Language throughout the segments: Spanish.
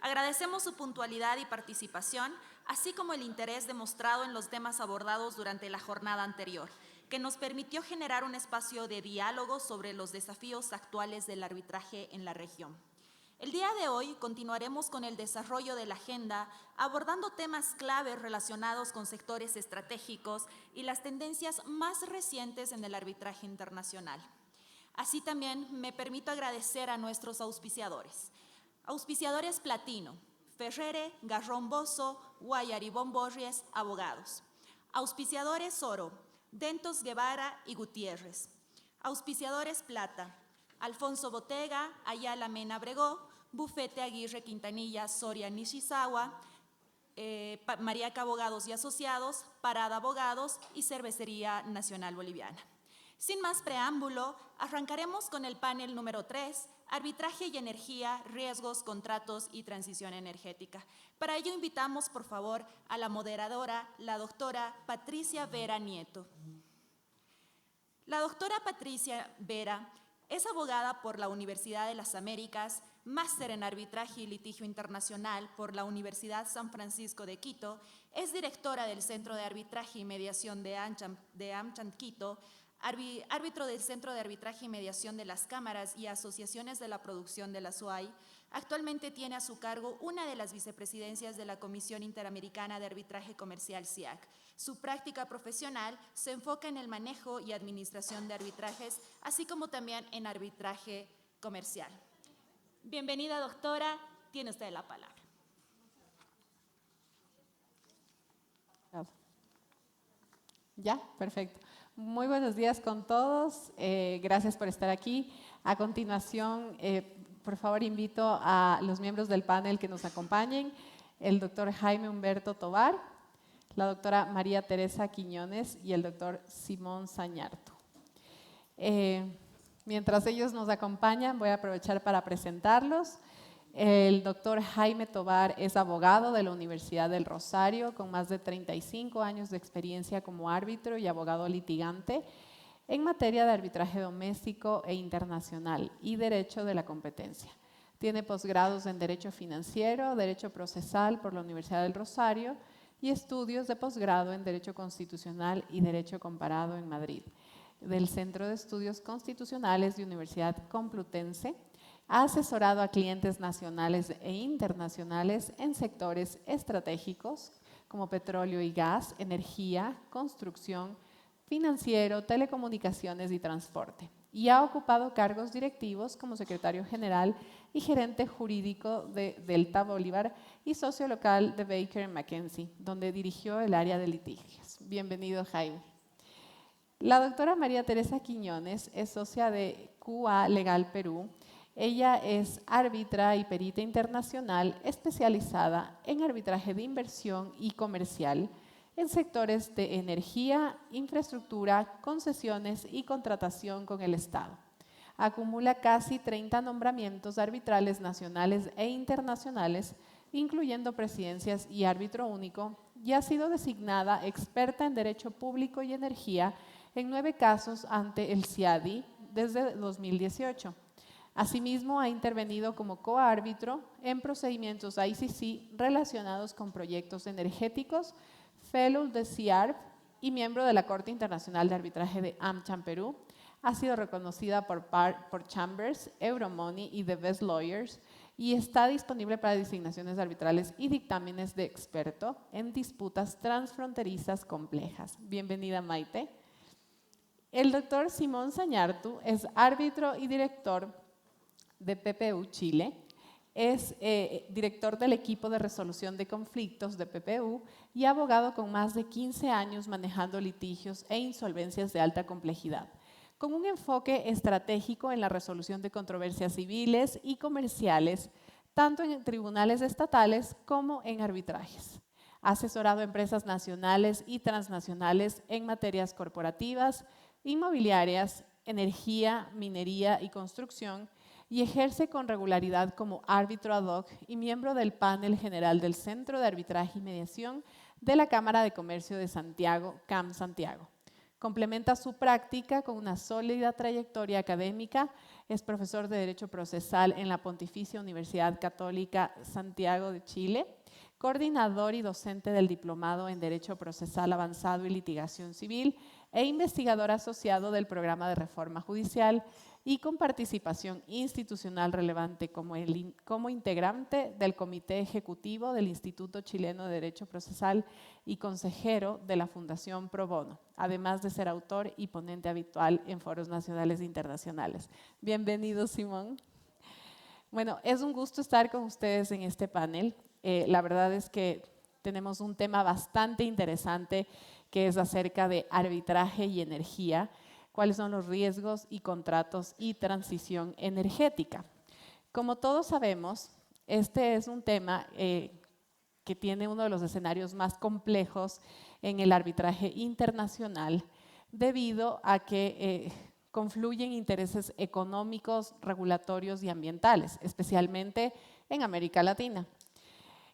Agradecemos su puntualidad y participación, así como el interés demostrado en los temas abordados durante la jornada anterior, que nos permitió generar un espacio de diálogo sobre los desafíos actuales del arbitraje en la región. El día de hoy continuaremos con el desarrollo de la agenda, abordando temas claves relacionados con sectores estratégicos y las tendencias más recientes en el arbitraje internacional. Así también me permito agradecer a nuestros auspiciadores. Auspiciadores Platino, Ferrere, Garrón Bozo, Guayaribón Borries, abogados. Auspiciadores Oro, Dentos Guevara y Gutiérrez. Auspiciadores Plata, Alfonso Botega, Ayala Mena Bregó, Bufete Aguirre Quintanilla, Soria Nishizawa, Mariaca Abogados y Asociados, Parada Abogados y Cervecería Nacional Boliviana. Sin más preámbulo, arrancaremos con el panel número 3, Arbitraje y Energía, Riesgos, Contratos y Transición Energética. Para ello invitamos, por favor, a la moderadora, la doctora Patricia Vera Nieto. La doctora Patricia Vera es abogada por la Universidad de las Américas, máster en Arbitraje y Litigio Internacional por la Universidad San Francisco de Quito, es directora del Centro de Arbitraje y Mediación de AmCham Quito, árbitro del Centro de Arbitraje y Mediación de las Cámaras y Asociaciones de la Producción de la SUAY. Actualmente tiene a su cargo una de las vicepresidencias de la Comisión Interamericana de Arbitraje Comercial, CIAC. Su práctica profesional se enfoca en el manejo y administración de arbitrajes, así como también en arbitraje comercial. Bienvenida, doctora. Tiene usted la palabra. Ya, perfecto. Muy buenos días con todos. Gracias por estar aquí. A continuación, por favor, invito a los miembros del panel que nos acompañen. El doctor Jaime Humberto Tovar, la doctora María Teresa Quiñones y el doctor Simón Sañartu. Mientras ellos nos acompañan, voy a aprovechar para presentarlos. El doctor Jaime Tovar es abogado de la Universidad del Rosario, con más de 35 años de experiencia como árbitro y abogado litigante en materia de arbitraje doméstico e internacional y derecho de la competencia. Tiene posgrados en Derecho Financiero, Derecho Procesal por la Universidad del Rosario y estudios de posgrado en Derecho Constitucional y Derecho Comparado en Madrid, del Centro de Estudios Constitucionales de Universidad Complutense. Ha asesorado a clientes nacionales e internacionales en sectores estratégicos como petróleo y gas, energía, construcción, financiero, telecomunicaciones y transporte. Y ha ocupado cargos directivos como secretario general y gerente jurídico de Delta Bolívar y socio local de Baker McKenzie, donde dirigió el área de litigios. Bienvenido, Jaime. La doctora María Teresa Quiñones es socia de QA Legal Perú. Ella es árbitra y perita internacional especializada en arbitraje de inversión y comercial en sectores de energía, infraestructura, concesiones y contratación con el Estado. Acumula casi 30 nombramientos arbitrales nacionales e internacionales, incluyendo presidencias y árbitro único, y ha sido designada experta en Derecho Público y Energía en 9 casos ante el CIADI desde 2018. Asimismo, ha intervenido como coárbitro en procedimientos ICC relacionados con proyectos energéticos, fellow de CIARB y miembro de la Corte Internacional de Arbitraje de AmCham Perú. Ha sido reconocida por Chambers, Euromoney y The Best Lawyers y está disponible para designaciones arbitrales y dictámenes de experto en disputas transfronterizas complejas. Bienvenida, Maite. El doctor Simón Sañartu es árbitro y director de PPU Chile, es director del equipo de resolución de conflictos de PPU y abogado con más de 15 años manejando litigios e insolvencias de alta complejidad, con un enfoque estratégico en la resolución de controversias civiles y comerciales, tanto en tribunales estatales como en arbitrajes. Ha asesorado a empresas nacionales y transnacionales en materias corporativas, inmobiliarias, energía, minería y construcción, y ejerce con regularidad como árbitro ad hoc y miembro del panel general del Centro de Arbitraje y Mediación de la Cámara de Comercio de Santiago, CAM Santiago. Complementa su práctica con una sólida trayectoria académica. Es profesor de Derecho Procesal en la Pontificia Universidad Católica Santiago de Chile, coordinador y docente del Diplomado en Derecho Procesal Avanzado y Litigación Civil e investigador asociado del Programa de Reforma Judicial y con participación institucional relevante como integrante del Comité Ejecutivo del Instituto Chileno de Derecho Procesal y consejero de la Fundación Pro Bono, además de ser autor y ponente habitual en foros nacionales e internacionales. Bienvenido, Simón. Bueno, es un gusto estar con ustedes en este panel. La verdad es que tenemos un tema bastante interesante que es acerca de arbitraje y energía, cuáles son los riesgos y contratos y transición energética. Como todos sabemos, este es un tema que tiene uno de los escenarios más complejos en el arbitraje internacional debido a que confluyen intereses económicos, regulatorios y ambientales, especialmente en América Latina.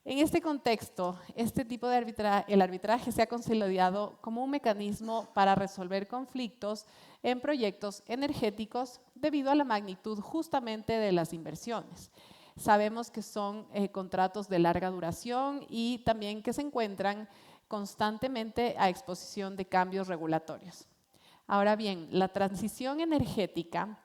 En este contexto, este tipo de el arbitraje se ha consolidado como un mecanismo para resolver conflictos en proyectos energéticos debido a la magnitud justamente de las inversiones. Sabemos que son contratos de larga duración y también que se encuentran constantemente a exposición de cambios regulatorios. Ahora bien, la transición energética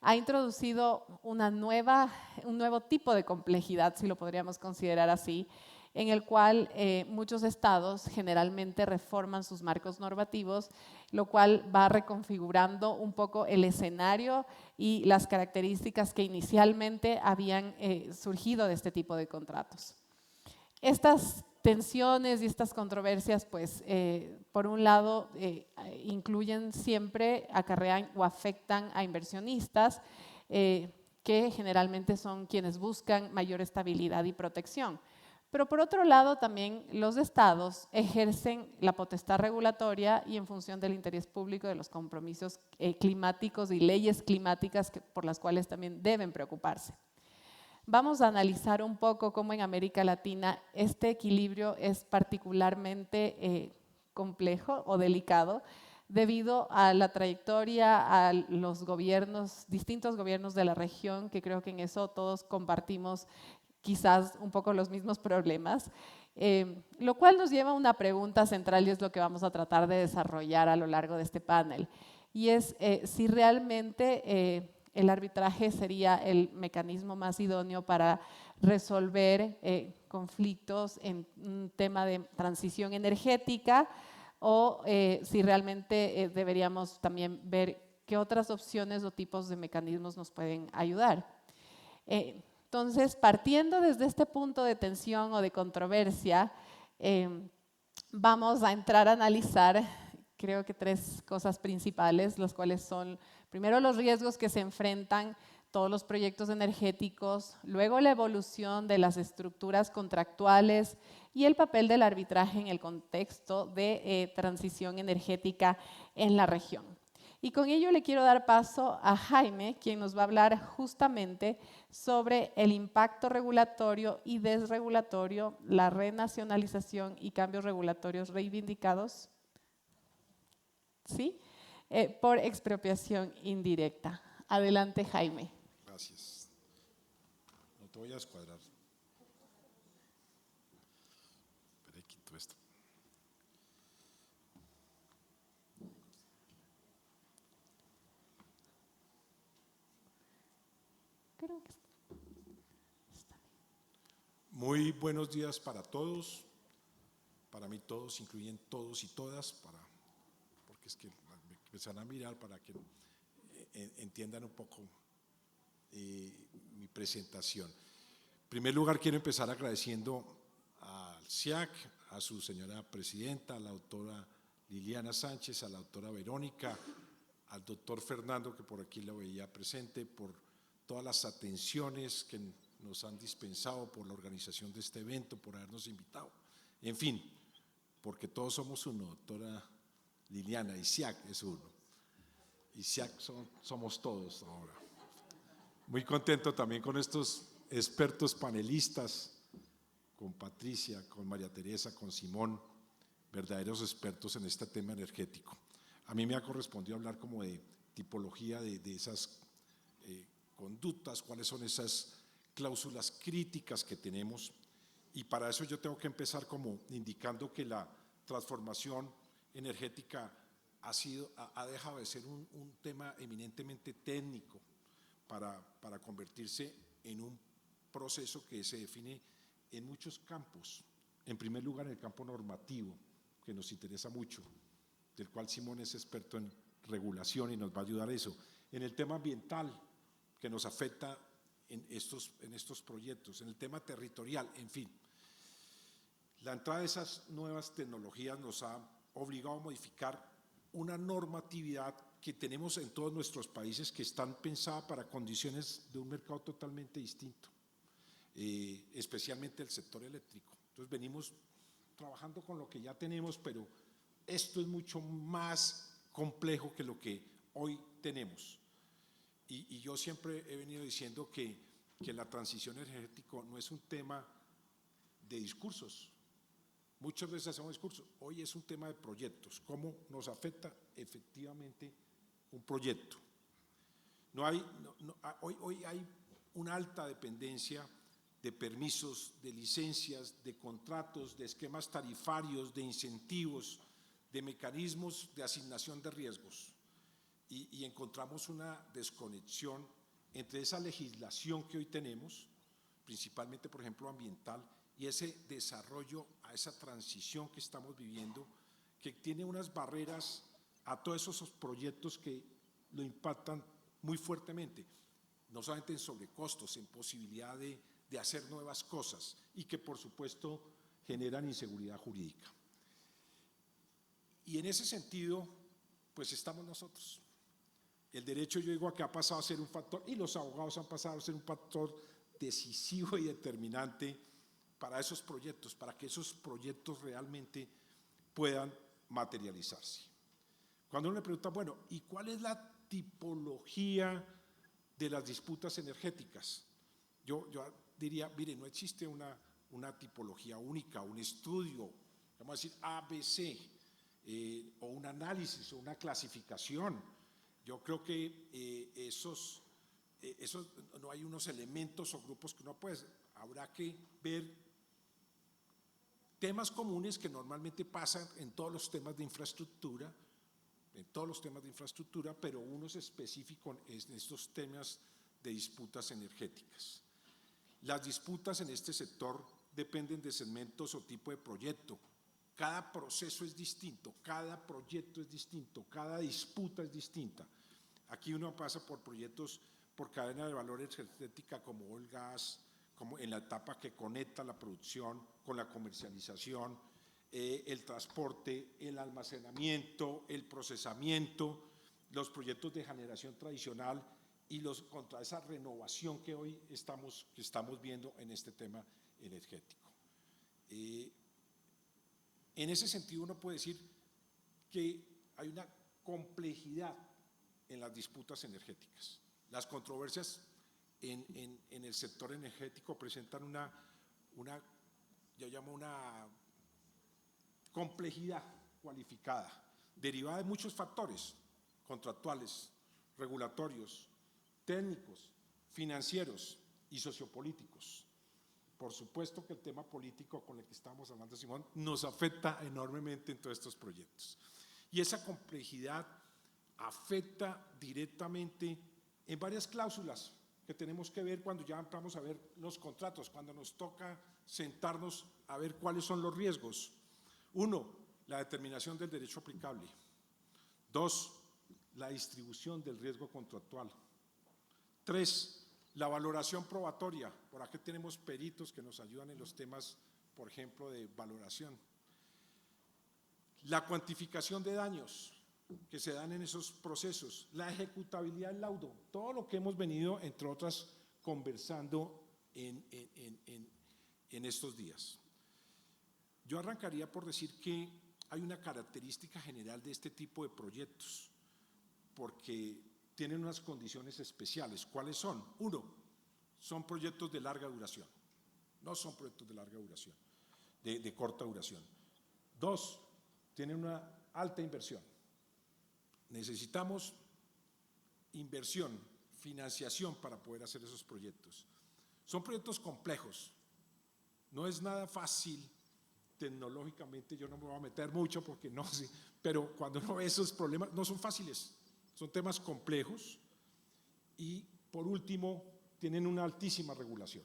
ha introducido un nuevo tipo de complejidad, si lo podríamos considerar así, en el cual muchos estados generalmente reforman sus marcos normativos, lo cual va reconfigurando un poco el escenario y las características que inicialmente habían surgido de este tipo de contratos. Estas tensiones y estas controversias, pues, por un lado, incluyen siempre, acarrean o afectan a inversionistas que generalmente son quienes buscan mayor estabilidad y protección. Pero por otro lado, también los estados ejercen la potestad regulatoria y en función del interés público de los compromisos climáticos y leyes climáticas por las cuales también deben preocuparse. Vamos a analizar un poco cómo en América Latina este equilibrio es particularmente complejo o delicado debido a la trayectoria, a los gobiernos, distintos gobiernos de la región, que creo que en eso todos compartimos quizás un poco los mismos problemas, lo cual nos lleva a una pregunta central y es lo que vamos a tratar de desarrollar a lo largo de este panel, y es si realmente el arbitraje sería el mecanismo más idóneo para resolver conflictos en un tema de transición energética o si realmente deberíamos también ver qué otras opciones o tipos de mecanismos nos pueden ayudar. Entonces, partiendo desde este punto de tensión o de controversia, vamos a entrar a analizar, creo que tres cosas principales, las cuales son, primero, los riesgos que se enfrentan todos los proyectos energéticos, luego la evolución de las estructuras contractuales y el papel del arbitraje en el contexto de transición energética en la región. Y con ello le quiero dar paso a Jaime, quien nos va a hablar justamente sobre el impacto regulatorio y desregulatorio, la renacionalización y cambios regulatorios reivindicados, ¿sí? Por expropiación indirecta. Adelante, Jaime. Gracias. No te voy a escuadrar. Espera, quito esto. Creo que está. Muy buenos días para todos. Para mí todos incluyen todos y todas, porque es que me empiezan a mirar para que entiendan un poco mi presentación. En primer lugar, quiero empezar agradeciendo al SIAC, a su señora presidenta, a la doctora Liliana Sánchez, a la doctora Verónica, al doctor Fernando, que por aquí lo veía presente, por todas las atenciones que nos han dispensado, por la organización de este evento, por habernos invitado. En fin, porque todos somos uno, doctora Liliana, y SIAC es uno. Y SIAC somos todos ahora. Muy contento también con estos expertos panelistas, con Patricia, con María Teresa, con Simón, verdaderos expertos en este tema energético. A mí me ha correspondido hablar como de tipología de esas conductas, cuáles son esas cláusulas críticas que tenemos, y para eso yo tengo que empezar como indicando que la transformación energética ha dejado de ser un tema eminentemente técnico para convertirse en un proceso que se define en muchos campos. En primer lugar, en el campo normativo, que nos interesa mucho, del cual Simón es experto en regulación y nos va a ayudar a eso. En el tema ambiental, que nos afecta en estos proyectos, en el tema territorial, en fin. La entrada de esas nuevas tecnologías nos ha obligado a modificar una normatividad que tenemos en todos nuestros países que están pensadas para condiciones de un mercado totalmente distinto, especialmente el sector eléctrico. Entonces venimos trabajando con lo que ya tenemos, pero esto es mucho más complejo que lo que hoy tenemos. Y yo siempre he venido diciendo que la transición energética no es un tema de discursos. Muchas veces hacemos discursos, hoy es un tema de proyectos, cómo nos afecta efectivamente un proyecto. Hoy hay una alta dependencia de permisos, de licencias, de contratos, de esquemas tarifarios, de incentivos, de mecanismos de asignación de riesgos. Y encontramos una desconexión entre esa legislación que hoy tenemos, principalmente, por ejemplo, ambiental, y ese desarrollo a esa transición que estamos viviendo, que tiene unas barreras a todos esos proyectos que lo impactan muy fuertemente, no solamente en sobrecostos, en posibilidad de hacer nuevas cosas, y que por supuesto generan inseguridad jurídica. Y en ese sentido, pues estamos nosotros. El derecho, yo digo, que ha pasado a ser un factor, y los abogados han pasado a ser un factor decisivo y determinante para esos proyectos, para que esos proyectos realmente puedan materializarse. Cuando uno le pregunta, bueno, ¿y cuál es la tipología de las disputas energéticas? Yo diría, mire, no existe una tipología única, un estudio, vamos a decir ABC, o un análisis o una clasificación. Yo creo que no hay unos elementos o grupos que uno puede, habrá que ver temas comunes que normalmente pasan en todos los temas de infraestructura, pero unos específicos en estos temas de disputas energéticas. Las disputas en este sector dependen de segmentos o tipo de proyecto. Cada proceso es distinto, cada proyecto es distinto, cada disputa es distinta. Aquí uno pasa por proyectos por cadena de valor energética como el gas, como en la etapa que conecta la producción con la comercialización, el transporte, el almacenamiento, el procesamiento, los proyectos de generación tradicional y contra esa renovación que hoy estamos viendo en este tema energético. En ese sentido uno puede decir que hay una complejidad en las disputas energéticas. Las controversias en el sector energético presentan yo llamo una complejidad cualificada, derivada de muchos factores contractuales, regulatorios, técnicos, financieros y sociopolíticos. Por supuesto que el tema político con el que estamos hablando, Simón, nos afecta enormemente en todos estos proyectos. Y esa complejidad afecta directamente en varias cláusulas que tenemos que ver cuando ya vamos a ver los contratos, cuando nos toca sentarnos a ver cuáles son los riesgos. 1, la determinación del derecho aplicable. 2, la distribución del riesgo contractual. 3, la valoración probatoria. Por aquí tenemos peritos que nos ayudan en los temas, por ejemplo, de valoración. La cuantificación de daños que se dan en esos procesos, la ejecutabilidad del laudo, todo lo que hemos venido, entre otras, conversando en estos días. Yo arrancaría por decir que hay una característica general de este tipo de proyectos, porque tienen unas condiciones especiales. ¿Cuáles son? 1, son proyectos de larga duración, no son proyectos de larga duración, de corta duración. 2, tienen una alta inversión. necesitamos inversión, financiación para poder hacer esos proyectos. Son proyectos complejos, no es nada fácil tecnológicamente, yo no me voy a meter mucho porque no sé, pero cuando uno ve esos problemas, no son fáciles, son temas complejos y por último tienen una altísima regulación.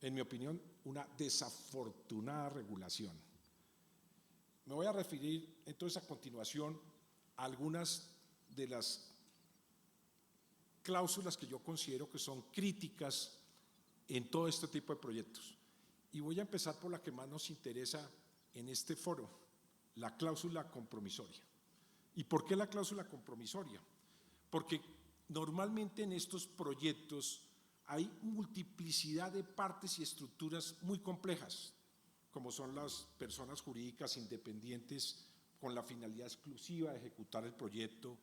En mi opinión, una desafortunada regulación. Me voy a referir entonces a continuación a algunas de las cláusulas que yo considero que son críticas en todo este tipo de proyectos. Y voy a empezar por la que más nos interesa en este foro, la cláusula compromisoria. ¿Y por qué la cláusula compromisoria? Porque normalmente en estos proyectos hay multiplicidad de partes y estructuras muy complejas, como son las personas jurídicas independientes con la finalidad exclusiva de ejecutar el proyecto,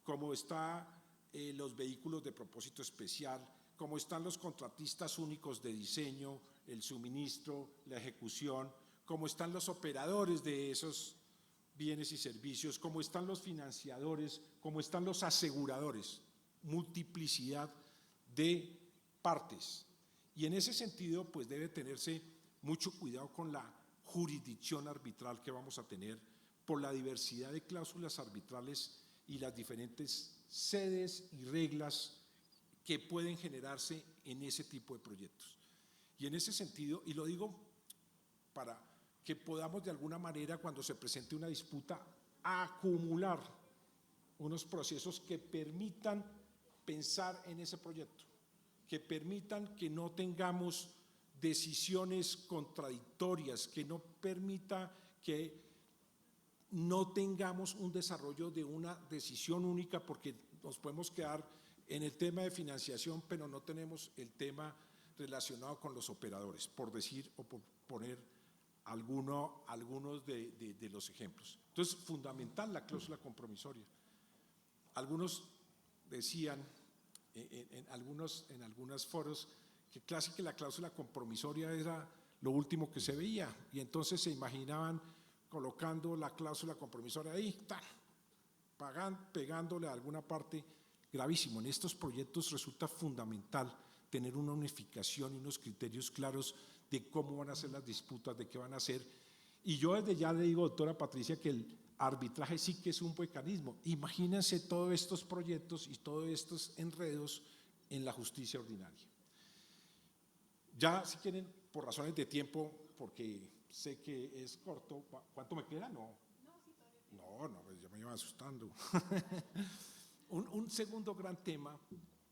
como están los vehículos de propósito especial, como están los contratistas únicos de diseño, el suministro, la ejecución, como están los operadores de esos bienes y servicios, como están los financiadores, como están los aseguradores, multiplicidad de partes. Y en ese sentido, pues debe tenerse mucho cuidado con la jurisdicción arbitral que vamos a tener por la diversidad de cláusulas arbitrales y las diferentes sedes y reglas que pueden generarse en ese tipo de proyectos. Y en ese sentido, y lo digo para que podamos de alguna manera, cuando se presente una disputa, acumular unos procesos que permitan pensar en ese proyecto, que permitan que no tengamos decisiones contradictorias, que no permita que no tengamos un desarrollo de una decisión única, porque nos podemos quedar en el tema de financiación, pero no tenemos el tema relacionado con los operadores, por decir o por poner algunos de los ejemplos. Entonces, fundamental la cláusula compromisoria. Algunos decían en algunos foros que casi que la cláusula compromisoria era lo último que se veía, y entonces se imaginaban colocando la cláusula compromisoria ahí, pegándole a alguna parte. Gravísimo. En estos proyectos resulta fundamental tener una unificación y unos criterios claros de cómo van a ser las disputas, de qué van a hacer. Y yo desde ya le digo, doctora Patricia, que el arbitraje sí que es un mecanismo. Imagínense todos estos proyectos y todos estos enredos en la justicia ordinaria. Ya, si quieren, por razones de tiempo, porque sé que es corto, ¿cuánto me queda? No, pues ya me iba asustando. Un segundo gran tema,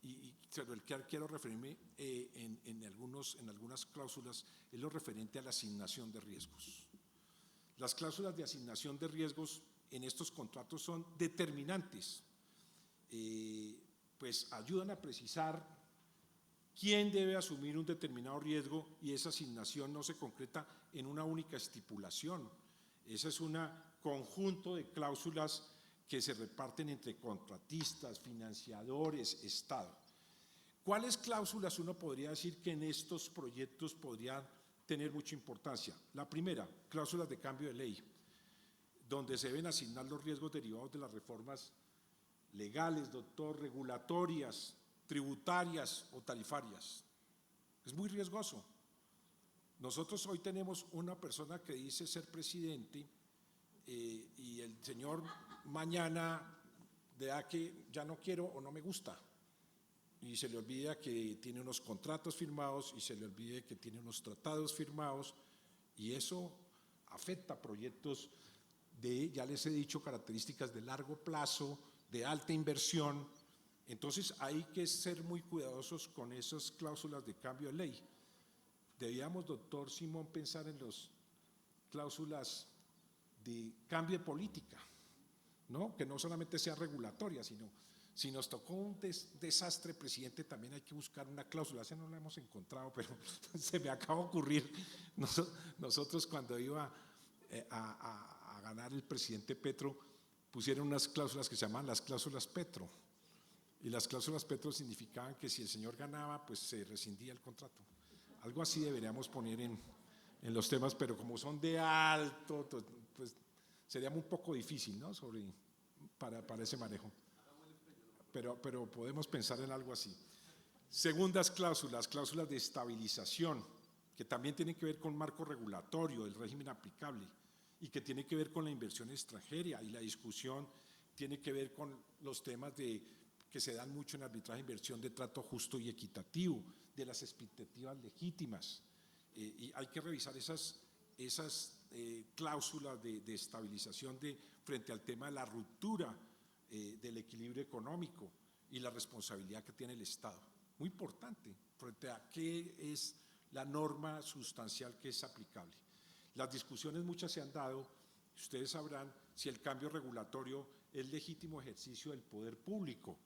y sobre el que quiero referirme en algunas cláusulas, es lo referente a la asignación de riesgos. Las cláusulas de asignación de riesgos en estos contratos son determinantes, pues ayudan a precisar quién debe asumir un determinado riesgo, y esa asignación no se concreta en una única estipulación. Ese es un conjunto de cláusulas que se reparten entre contratistas, financiadores, Estado. ¿Cuáles cláusulas uno podría decir que en estos proyectos podrían tener mucha importancia? La primera, cláusulas de cambio de ley, donde se deben asignar los riesgos derivados de las reformas legales, regulatorias, tributarias o tarifarias. Es muy riesgoso. Nosotros hoy tenemos una persona que dice ser presidente y el señor mañana vea que ya no quiero o no me gusta, y se le olvida que tiene unos contratos firmados y se le olvida que tiene unos tratados firmados, y eso afecta proyectos de, ya les he dicho, características de largo plazo, de alta inversión. Entonces hay que ser muy cuidadosos con esas cláusulas de cambio de ley. Debíamos, doctor Simón, pensar en las cláusulas de cambio de política, ¿no? Que no solamente sea regulatoria, sino si nos tocó un desastre, presidente, también hay que buscar una cláusula. Esa no la hemos encontrado, pero se me acaba de ocurrir. Nosotros cuando iba a ganar el presidente Petro, pusieron unas cláusulas que se llamaban las cláusulas Petro, y las cláusulas Petro significaban que si el señor ganaba, pues se rescindía el contrato. Algo así deberíamos poner en los temas, pero como son de alto, pues sería un poco difícil, ¿no? para ese manejo. Pero podemos pensar en algo así. Segundas cláusulas, cláusulas de estabilización, que también tienen que ver con marco regulatorio, el régimen aplicable, y que tiene que ver con la inversión extranjera, y la discusión tiene que ver con los temas que se dan mucho en arbitraje de inversión, de trato justo y equitativo, de las expectativas legítimas, y hay que revisar esas cláusulas de estabilización frente al tema de la ruptura del equilibrio económico y la responsabilidad que tiene el Estado. Muy importante, frente a qué es la norma sustancial que es aplicable. Las discusiones muchas se han dado, ustedes sabrán si el cambio regulatorio es legítimo ejercicio del poder público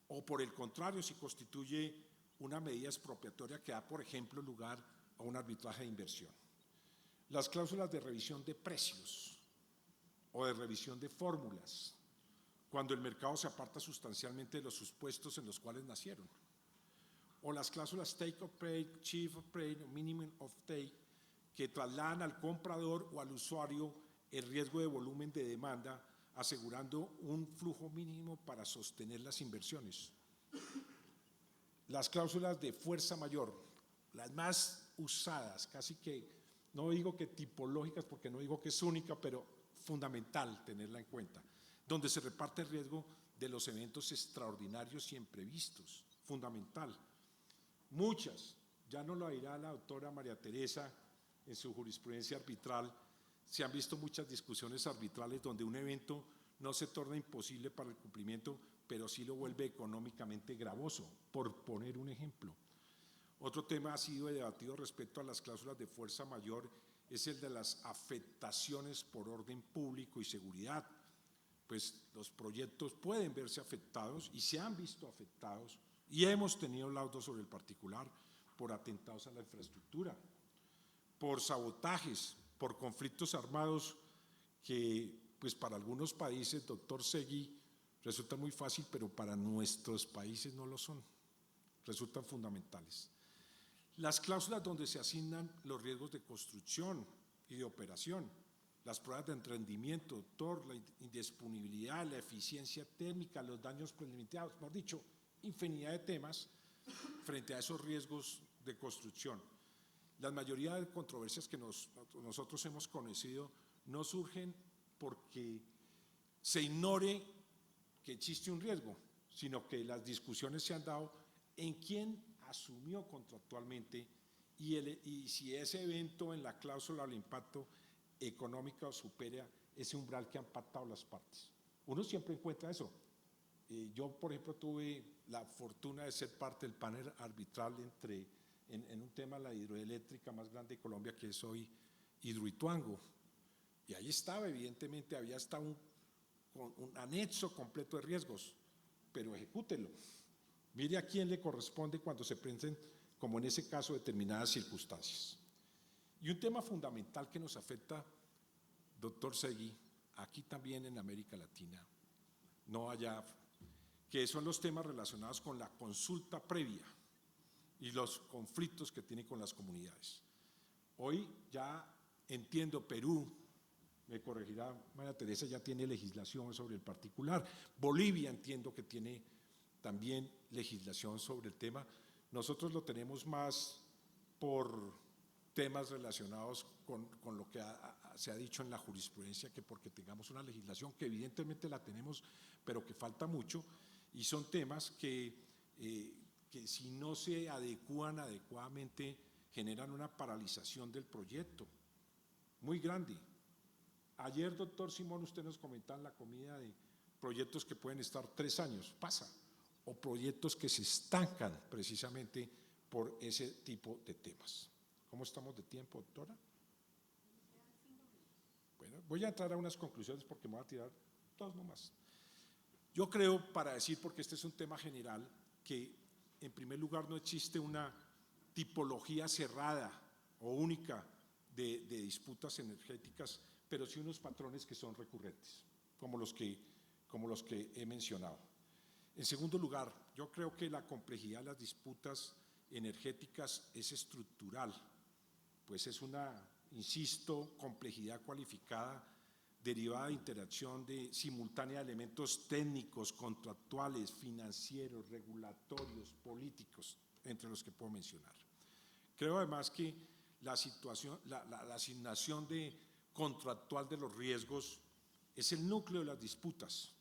o por el contrario si constituye una medida expropiatoria que da, por ejemplo, lugar a un arbitraje de inversión. Las cláusulas de revisión de precios o de revisión de fórmulas, cuando el mercado se aparta sustancialmente de los supuestos en los cuales nacieron. O las cláusulas take or pay, chief of pay, minimum of take, que trasladan al comprador o al usuario el riesgo de volumen de demanda, asegurando un flujo mínimo para sostener las inversiones. Las cláusulas de fuerza mayor, las más usadas, casi que, no digo que tipológicas porque no digo que es única, pero fundamental tenerla en cuenta, donde se reparte el riesgo de los eventos extraordinarios y imprevistos, fundamental. Muchas, ya nos lo dirá la doctora María Teresa en su jurisprudencia arbitral, se han visto muchas discusiones arbitrales donde un evento no se torna imposible para el cumplimiento, pero sí lo vuelve económicamente gravoso, por poner un ejemplo. Otro tema ha sido debatido respecto a las cláusulas de fuerza mayor, es el de las afectaciones por orden público y seguridad. Pues los proyectos pueden verse afectados y se han visto afectados y hemos tenido laudos sobre el particular por atentados a la infraestructura, por sabotajes, por conflictos armados que pues para algunos países, doctor Segui, resulta muy fácil, pero para nuestros países no lo son, resultan fundamentales. Las cláusulas donde se asignan los riesgos de construcción y de operación, las pruebas de rendimiento, doctor, la indisponibilidad, la eficiencia térmica, los daños prelimitados, mejor dicho, infinidad de temas frente a esos riesgos de construcción. La mayoría de controversias que nosotros hemos conocido no surgen porque se ignore que existe un riesgo, sino que las discusiones se han dado en quién asumió contractualmente y si ese evento en la cláusula o el impacto económico supera ese umbral que han pactado las partes. Uno siempre encuentra eso. Yo, por ejemplo, tuve la fortuna de ser parte del panel arbitral en un tema, la hidroeléctrica más grande de Colombia, que es hoy Hidroituango. Y ahí estaba, evidentemente, había hasta un anexo completo de riesgos, pero ejecútelo. Mire a quién le corresponde cuando se presenten, como en ese caso, determinadas circunstancias. Y un tema fundamental que nos afecta, doctor Segui, aquí también en América Latina, no allá, que son los temas relacionados con la consulta previa y los conflictos que tiene con las comunidades. Hoy ya entiendo, Perú, me corregirá María Teresa, ya tiene legislación sobre el particular. Bolivia entiendo que tiene también legislación sobre el tema. Nosotros lo tenemos más por temas relacionados con lo que se ha dicho en la jurisprudencia, que porque tengamos una legislación que evidentemente la tenemos, pero que falta mucho, y son temas que si no se adecúan adecuadamente generan una paralización del proyecto muy grande. Ayer, doctor Simón, usted nos comentaba en la comida de proyectos que pueden estar 3 años, pasa, o proyectos que se estancan precisamente por ese tipo de temas. ¿Cómo estamos de tiempo, doctora? Bueno, voy a entrar a unas conclusiones porque me voy a tirar 2 nomás. Yo creo, para decir, porque este es un tema general, que en primer lugar no existe una tipología cerrada o única de disputas energéticas, pero sí unos patrones que son recurrentes, como los que he mencionado. En segundo lugar, yo creo que la complejidad de las disputas energéticas es estructural, pues es una, insisto, complejidad cualificada derivada de interacción simultánea de elementos técnicos, contractuales, financieros, regulatorios, políticos, entre los que puedo mencionar. Creo además que la asignación contractual de los riesgos es el núcleo de las disputas,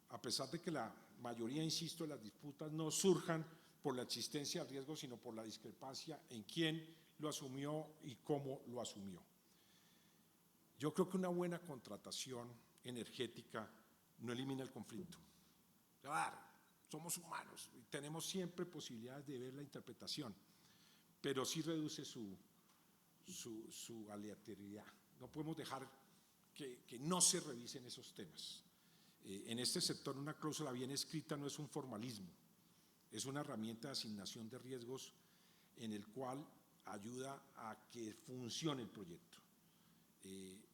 a pesar de que la mayoría, insisto, de las disputas no surjan por la existencia de riesgo, sino por la discrepancia en quién lo asumió y cómo lo asumió. Yo creo que una buena contratación energética no elimina el conflicto. Claro, somos humanos y tenemos siempre posibilidades de ver la interpretación, pero sí reduce su aleatoriedad. No podemos dejar que no se revisen esos temas. En este sector, una cláusula bien escrita no es un formalismo, es una herramienta de asignación de riesgos en el cual ayuda a que funcione el proyecto.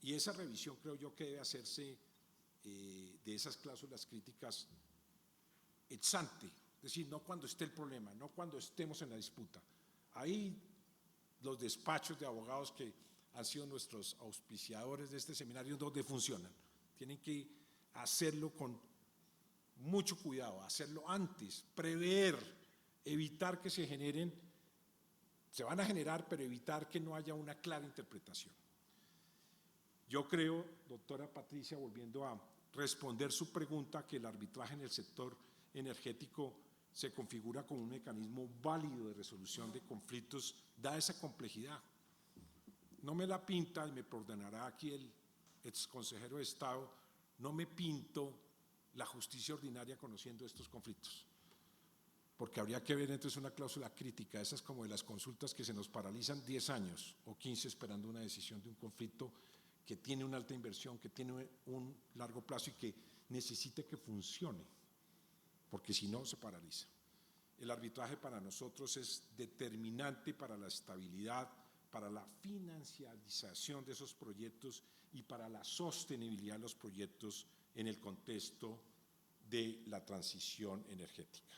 Y esa revisión creo yo que debe hacerse de esas cláusulas críticas ex ante, es decir, no cuando esté el problema, no cuando estemos en la disputa. Ahí los despachos de abogados que han sido nuestros auspiciadores de este seminario donde funcionan, tienen que hacerlo con mucho cuidado, hacerlo antes, prever, evitar que se generen, se van a generar, pero evitar que no haya una clara interpretación. Yo creo, doctora Patricia, volviendo a responder su pregunta, que el arbitraje en el sector energético se configura como un mecanismo válido de resolución de conflictos, dada esa complejidad. No me la pinta, y me perdonará aquí el exconsejero de Estado, no me pinto la justicia ordinaria conociendo estos conflictos, porque habría que ver entonces una cláusula crítica, esas como de las consultas que se nos paralizan 10 años o 15 esperando una decisión de un conflicto que tiene una alta inversión, que tiene un largo plazo y que necesita que funcione, porque si no se paraliza. El arbitraje para nosotros es determinante para la estabilidad, para la financiarización de esos proyectos y para la sostenibilidad de los proyectos en el contexto de la transición energética.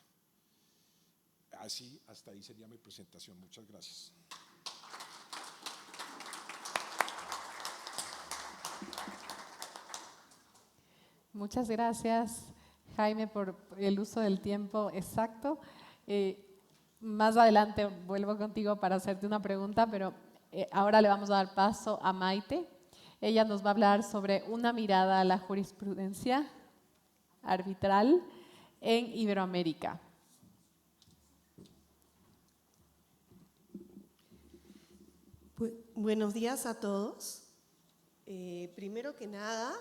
Así, hasta ahí sería mi presentación. Muchas gracias. Muchas gracias, Jaime, por el uso del tiempo exacto. Más adelante vuelvo contigo para hacerte una pregunta, pero ahora le vamos a dar paso a Maite. Ella nos va a hablar sobre una mirada a la jurisprudencia arbitral en Iberoamérica. Buenos días a todos. Primero que nada,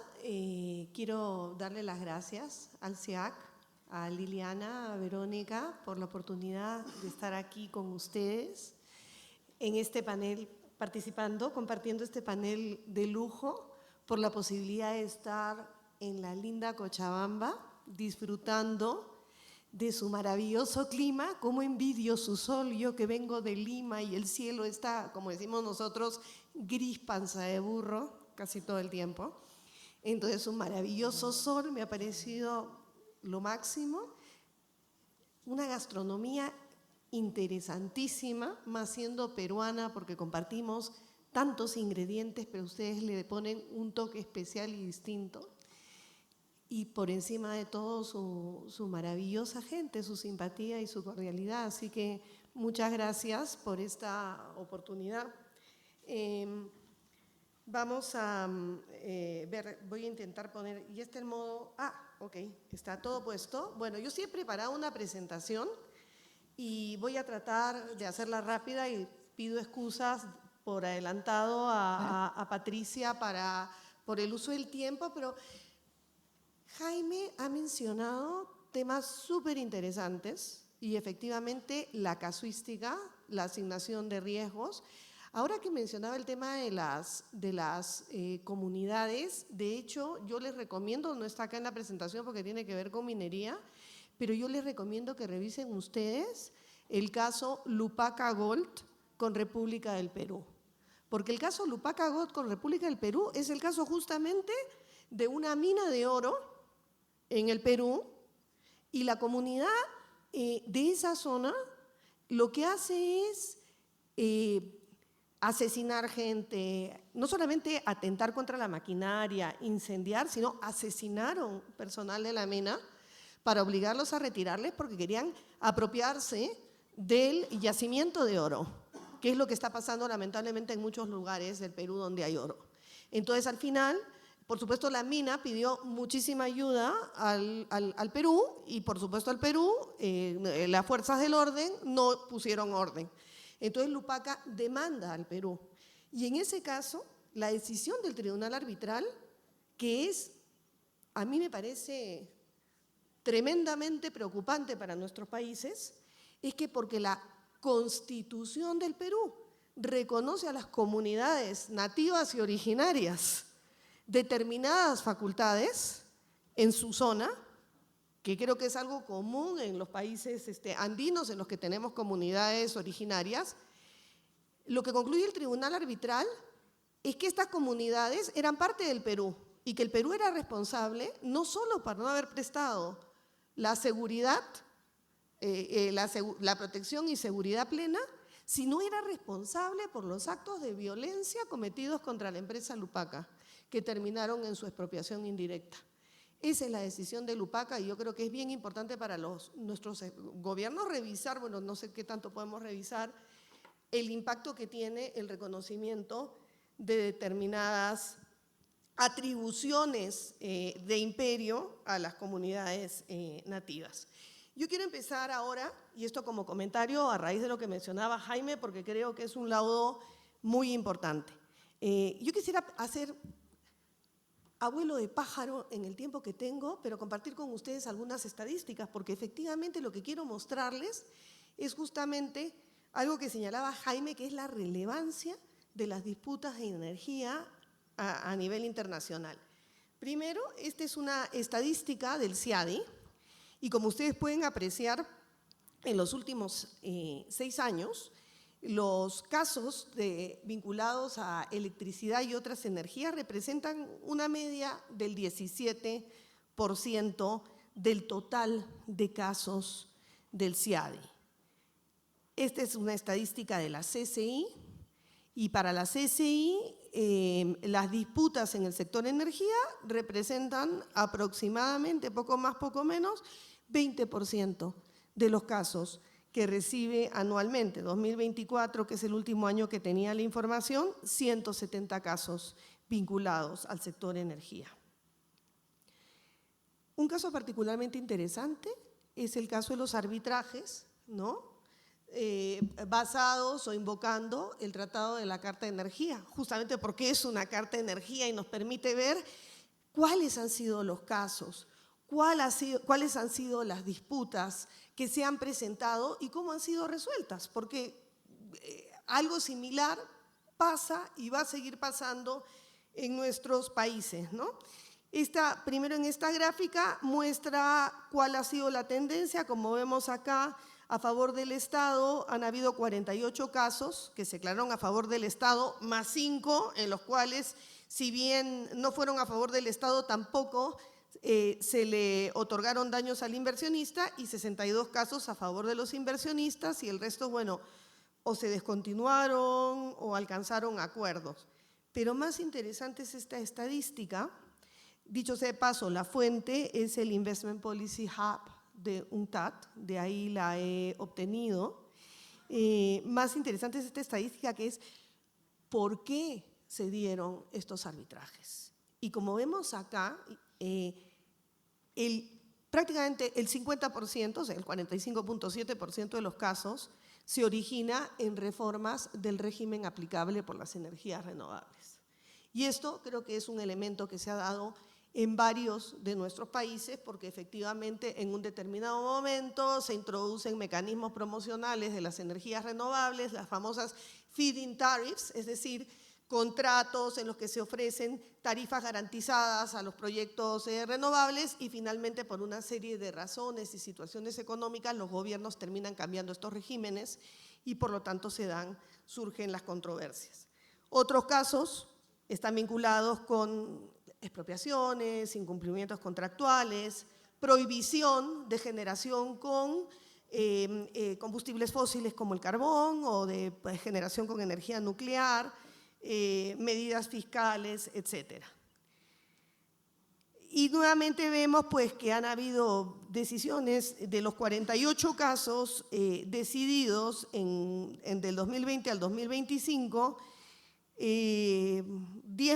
quiero darle las gracias al SEAC, a Liliana, a Verónica, por la oportunidad de estar aquí con ustedes en este panel, participando, compartiendo este panel de lujo, por la posibilidad de estar en la linda Cochabamba, disfrutando de su maravilloso clima. Cómo envidio su sol, yo que vengo de Lima y el cielo está, como decimos nosotros, gris panza de burro casi todo el tiempo. Entonces un maravilloso sol me ha parecido lo máximo, una gastronomía interesantísima, más siendo peruana porque compartimos tantos ingredientes, pero ustedes le ponen un toque especial y distinto. Y por encima de todo su maravillosa gente, su simpatía y su cordialidad. Así que muchas gracias por esta oportunidad. Vamos a ver, voy a intentar poner, y este es el modo, ok, está todo puesto. Bueno, yo sí he preparado una presentación y voy a tratar de hacerla rápida y pido excusas por adelantado a Patricia por el uso del tiempo, pero Jaime ha mencionado temas súper interesantes y efectivamente la casuística, la asignación de riesgos. Ahora que mencionaba el tema de las comunidades, de hecho yo les recomiendo, no está acá en la presentación porque tiene que ver con minería, pero yo les recomiendo que revisen ustedes el caso Lupaca Gold con República del Perú. Porque el caso Lupaca Gold con República del Perú es el caso justamente de una mina de oro en el Perú, y la comunidad de esa zona lo que hace es asesinar gente, no solamente atentar contra la maquinaria, incendiar, sino asesinaron personal de la mina para obligarlos a retirarles porque querían apropiarse del yacimiento de oro, que es lo que está pasando lamentablemente en muchos lugares del Perú donde hay oro. Entonces, al final, por supuesto, la mina pidió muchísima ayuda al Perú y, por supuesto, al Perú, las fuerzas del orden no pusieron orden. Entonces, Lupaca demanda al Perú. Y en ese caso, la decisión del tribunal arbitral, que es, a mí me parece tremendamente preocupante para nuestros países, es que porque la Constitución del Perú reconoce a las comunidades nativas y originarias determinadas facultades en su zona, que creo que es algo común en los países andinos en los que tenemos comunidades originarias, lo que concluye el tribunal arbitral es que estas comunidades eran parte del Perú y que el Perú era responsable no solo por no haber prestado la seguridad, la protección y seguridad plena, sino era responsable por los actos de violencia cometidos contra la empresa Lupaca, que terminaron en su expropiación indirecta. Esa es la decisión de Lupaca y yo creo que es bien importante para nuestros gobiernos revisar, bueno, no sé qué tanto podemos revisar, el impacto que tiene el reconocimiento de determinadas atribuciones de imperio a las comunidades nativas. Yo quiero empezar ahora, y esto como comentario a raíz de lo que mencionaba Jaime, porque creo que es un laudo muy importante. Yo quisiera hacer abuelo de pájaro en el tiempo que tengo, pero compartir con ustedes algunas estadísticas, porque efectivamente lo que quiero mostrarles es justamente algo que señalaba Jaime, que es la relevancia de las disputas de energía a nivel internacional. Primero, esta es una estadística del CIADI, y como ustedes pueden apreciar, en los últimos 6 años, los casos vinculados a electricidad y otras energías representan una media del 17% del total de casos del CIADI. Esta es una estadística de la CCI, y para la CCI las disputas en el sector energía representan aproximadamente, poco más, poco menos, 20% de los casos que recibe anualmente. 2024, que es el último año que tenía la información, 170 casos vinculados al sector energía. Un caso particularmente interesante es el caso de los arbitrajes, ¿no? Basados o invocando el Tratado de la Carta de Energía, justamente porque es una Carta de Energía y nos permite ver cuáles han sido los casos, cuáles han sido las disputas que se han presentado y cómo han sido resueltas, porque algo similar pasa y va a seguir pasando en nuestros países, ¿no? Primero en esta gráfica muestra cuál ha sido la tendencia. Como vemos acá, a favor del Estado han habido 48 casos que se declararon a favor del Estado, más 5 en los cuales, si bien no fueron a favor del Estado, tampoco se le otorgaron daños al inversionista, y 62 casos a favor de los inversionistas, y el resto, bueno, o se descontinuaron o alcanzaron acuerdos. Pero más interesante es esta estadística. Dicho sea de paso, la fuente es el Investment Policy Hub de UNCTAD, de ahí la he obtenido. Más interesante es esta estadística, que es ¿por qué se dieron estos arbitrajes? Y como vemos acá, prácticamente el 50%, o sea, el 45.7% de los casos se origina en reformas del régimen aplicable por las energías renovables. Y esto creo que es un elemento que se ha dado en varios de nuestros países, porque efectivamente en un determinado momento se introducen mecanismos promocionales de las energías renovables, las famosas feed-in tariffs, es decir, contratos en los que se ofrecen tarifas garantizadas a los proyectos renovables, y finalmente, por una serie de razones y situaciones económicas, los gobiernos terminan cambiando estos regímenes y por lo tanto surgen las controversias. Otros casos están vinculados con expropiaciones, incumplimientos contractuales, prohibición de generación con combustibles fósiles como el carbón o de generación con energía nuclear, medidas fiscales, etcétera. Y nuevamente vemos pues, que han habido decisiones de los 48 casos decididos del 2020 al 2025, 10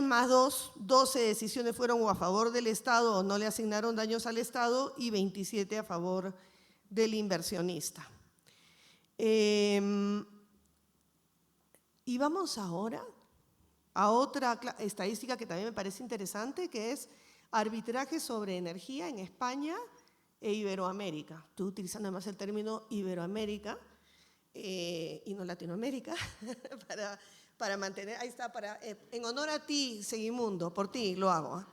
más 2, 12 decisiones fueron o a favor del Estado o no le asignaron daños al Estado y 27 a favor del inversionista. Y vamos ahora a otra estadística que también me parece interesante, que es arbitraje sobre energía en España e Iberoamérica. Estoy utilizando además el término Iberoamérica y no Latinoamérica para mantener, ahí está, en honor a ti, Segimundo, por ti lo hago.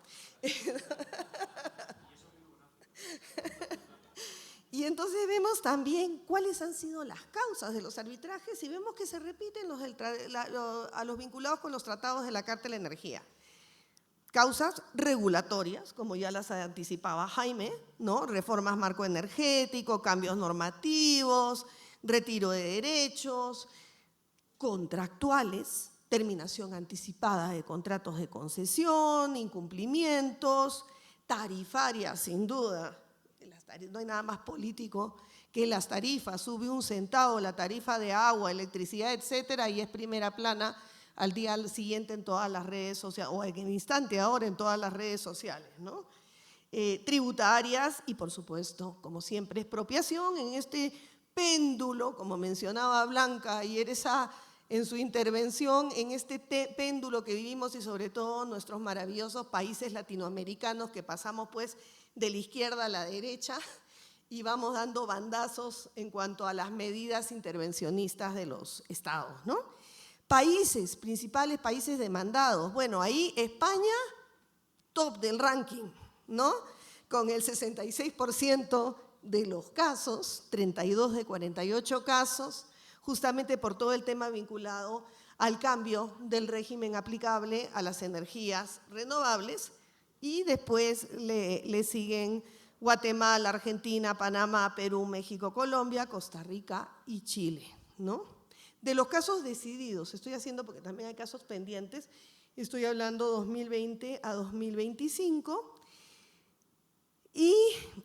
Y entonces vemos también cuáles han sido las causas de los arbitrajes y vemos que se repiten a los vinculados con los tratados de la Carta de la Energía. Causas regulatorias, como ya las anticipaba Jaime, ¿no? Reformas marco energético, cambios normativos, retiro de derechos, contractuales, terminación anticipada de contratos de concesión, incumplimientos, tarifarias, sin duda. No hay nada más político que las tarifas. Sube 1 centavo la tarifa de agua, electricidad, etcétera, y es primera plana al día siguiente en todas las redes sociales, o en el instante ahora en todas las redes sociales, ¿no? Tributarias y, por supuesto, como siempre, expropiación en este péndulo, como mencionaba Blanca ayer en su intervención, en este péndulo que vivimos y sobre todo nuestros maravillosos países latinoamericanos que pasamos pues de la izquierda a la derecha y vamos dando bandazos en cuanto a las medidas intervencionistas de los estados, ¿no? Países, principales países demandados. Bueno, ahí España, top del ranking, ¿no? Con el 66% de los casos, 32 de 48 casos, justamente por todo el tema vinculado al cambio del régimen aplicable a las energías renovables. Y después le siguen Guatemala, Argentina, Panamá, Perú, México, Colombia, Costa Rica y Chile, ¿no? De los casos decididos, estoy haciendo porque también hay casos pendientes, estoy hablando 2020 a 2025, y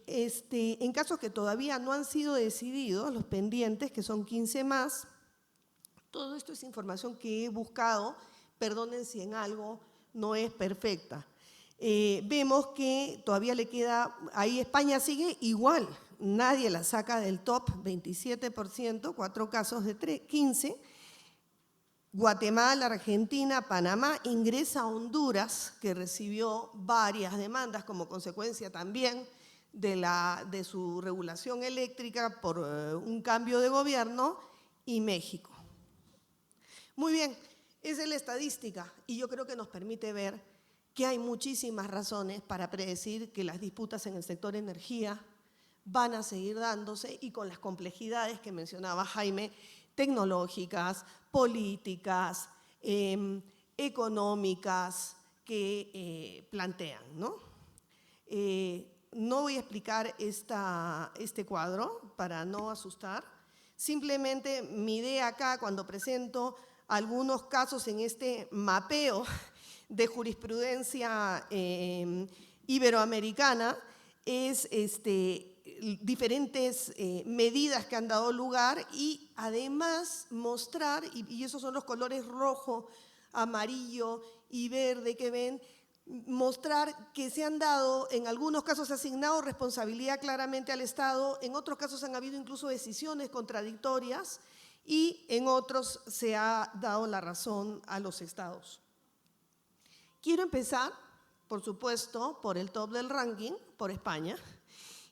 en casos que todavía no han sido decididos, los pendientes, que son 15 más, todo esto es información que he buscado, perdonen si en algo no es perfecta. Vemos que todavía le queda, ahí España sigue igual, nadie la saca del top, 27%, 4 casos de 15. Guatemala, Argentina, Panamá, ingresa a Honduras, que recibió varias demandas como consecuencia también de su regulación eléctrica por un cambio de gobierno, y México. Muy bien, esa es la estadística y yo creo que nos permite ver que hay muchísimas razones para predecir que las disputas en el sector energía van a seguir dándose y con las complejidades que mencionaba Jaime, tecnológicas, políticas, económicas que plantean, ¿no? No voy a explicar este cuadro para no asustar, simplemente mi idea acá cuando presento algunos casos en este mapeo de jurisprudencia iberoamericana es diferentes medidas que han dado lugar y además mostrar, y esos son los colores rojo, amarillo y verde que ven, mostrar que se han dado, en algunos casos asignado responsabilidad claramente al Estado, en otros casos han habido incluso decisiones contradictorias y en otros se ha dado la razón a los estados. Quiero empezar, por supuesto, por el top del ranking, por España,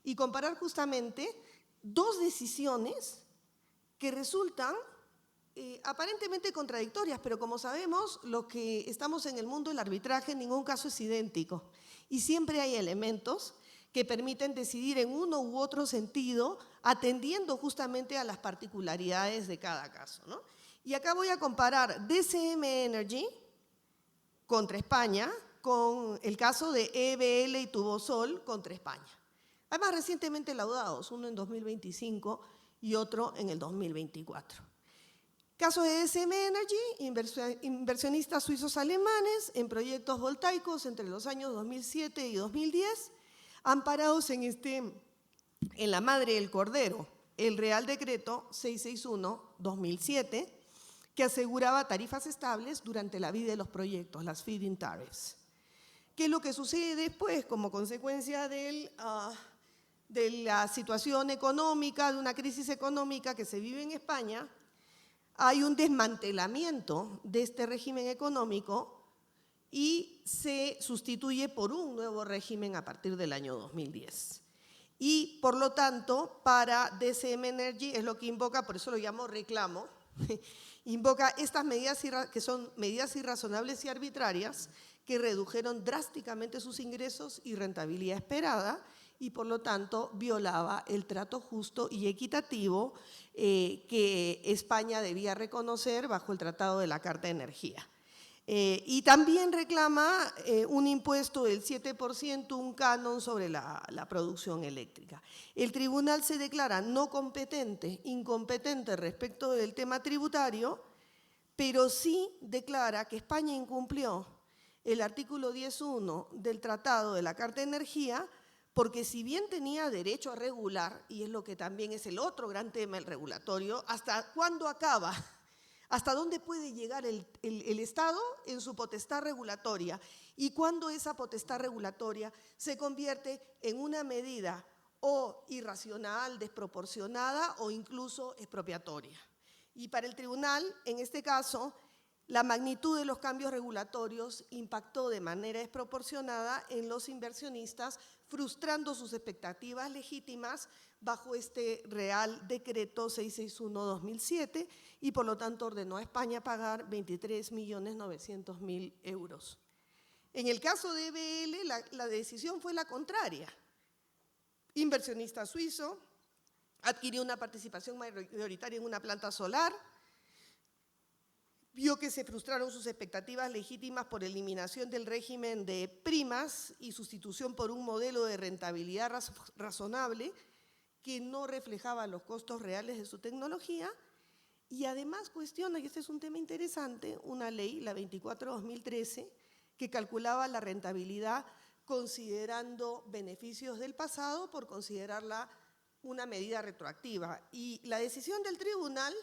y comparar justamente 2 decisiones que resultan aparentemente contradictorias, pero como sabemos, los que estamos en el mundo del arbitraje, en ningún caso es idéntico. Y siempre hay elementos que permiten decidir en uno u otro sentido, atendiendo justamente a las particularidades de cada caso, ¿no? Y acá voy a comparar DCM Energy contra España, con el caso de EBL y Tubosol contra España. Además, recientemente laudados, uno en 2025 y otro en el 2024. Caso de DSM Energy, inversionistas suizos alemanes en proyectos voltaicos entre los años 2007 y 2010, amparados en la madre del cordero, el Real Decreto 661/2007, que aseguraba tarifas estables durante la vida de los proyectos, las feed-in tariffs. ¿Qué es lo que sucede después como consecuencia de la situación económica, de una crisis económica que se vive en España? Hay un desmantelamiento de este régimen económico y se sustituye por un nuevo régimen a partir del año 2010. Y, por lo tanto, para DSM Energy es lo que invoca, por eso lo llamo reclamo, invoca estas medidas que son medidas irrazonables y arbitrarias que redujeron drásticamente sus ingresos y rentabilidad esperada y, por lo tanto, violaba el trato justo y equitativo que España debía reconocer bajo el Tratado de la Carta de Energía. Y también reclama un impuesto del 7%, un canon sobre la producción eléctrica. El tribunal se declara no competente, incompetente respecto del tema tributario, pero sí declara que España incumplió el artículo 10.1 del Tratado de la Carta de Energía, porque si bien tenía derecho a regular, y es lo que también es el otro gran tema, el regulatorio, ¿hasta cuándo acaba? ¿Hasta dónde puede llegar el Estado en su potestad regulatoria? Y cuándo esa potestad regulatoria se convierte en una medida o irracional, desproporcionada o incluso expropiatoria. Y para el tribunal, en este caso, la magnitud de los cambios regulatorios impactó de manera desproporcionada en los inversionistas, frustrando sus expectativas legítimas bajo este Real Decreto 661/2007 y por lo tanto ordenó a España pagar 23.900.000 euros. En el caso de EBL, la decisión fue la contraria. Inversionista suizo adquirió una participación mayoritaria en una planta solar, vio que se frustraron sus expectativas legítimas por eliminación del régimen de primas y sustitución por un modelo de rentabilidad razonable que no reflejaba los costos reales de su tecnología y además cuestiona, y este es un tema interesante, una ley, la 24/2013, que calculaba la rentabilidad considerando beneficios del pasado por considerarla una medida retroactiva. Y la decisión del tribunal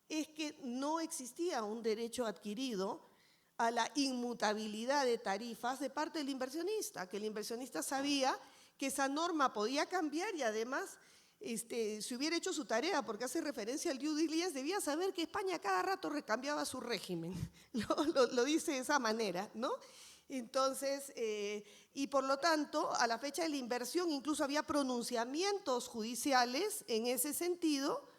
es que no existía un derecho adquirido a la inmutabilidad de tarifas de parte del inversionista, que el inversionista sabía que esa norma podía cambiar y además, si hubiera hecho su tarea, porque hace referencia al due diligence, debía saber que España cada rato recambiaba su régimen, lo dice de esa manera, ¿no? Entonces, y por lo tanto, a la fecha de la inversión incluso había pronunciamientos judiciales en ese sentido.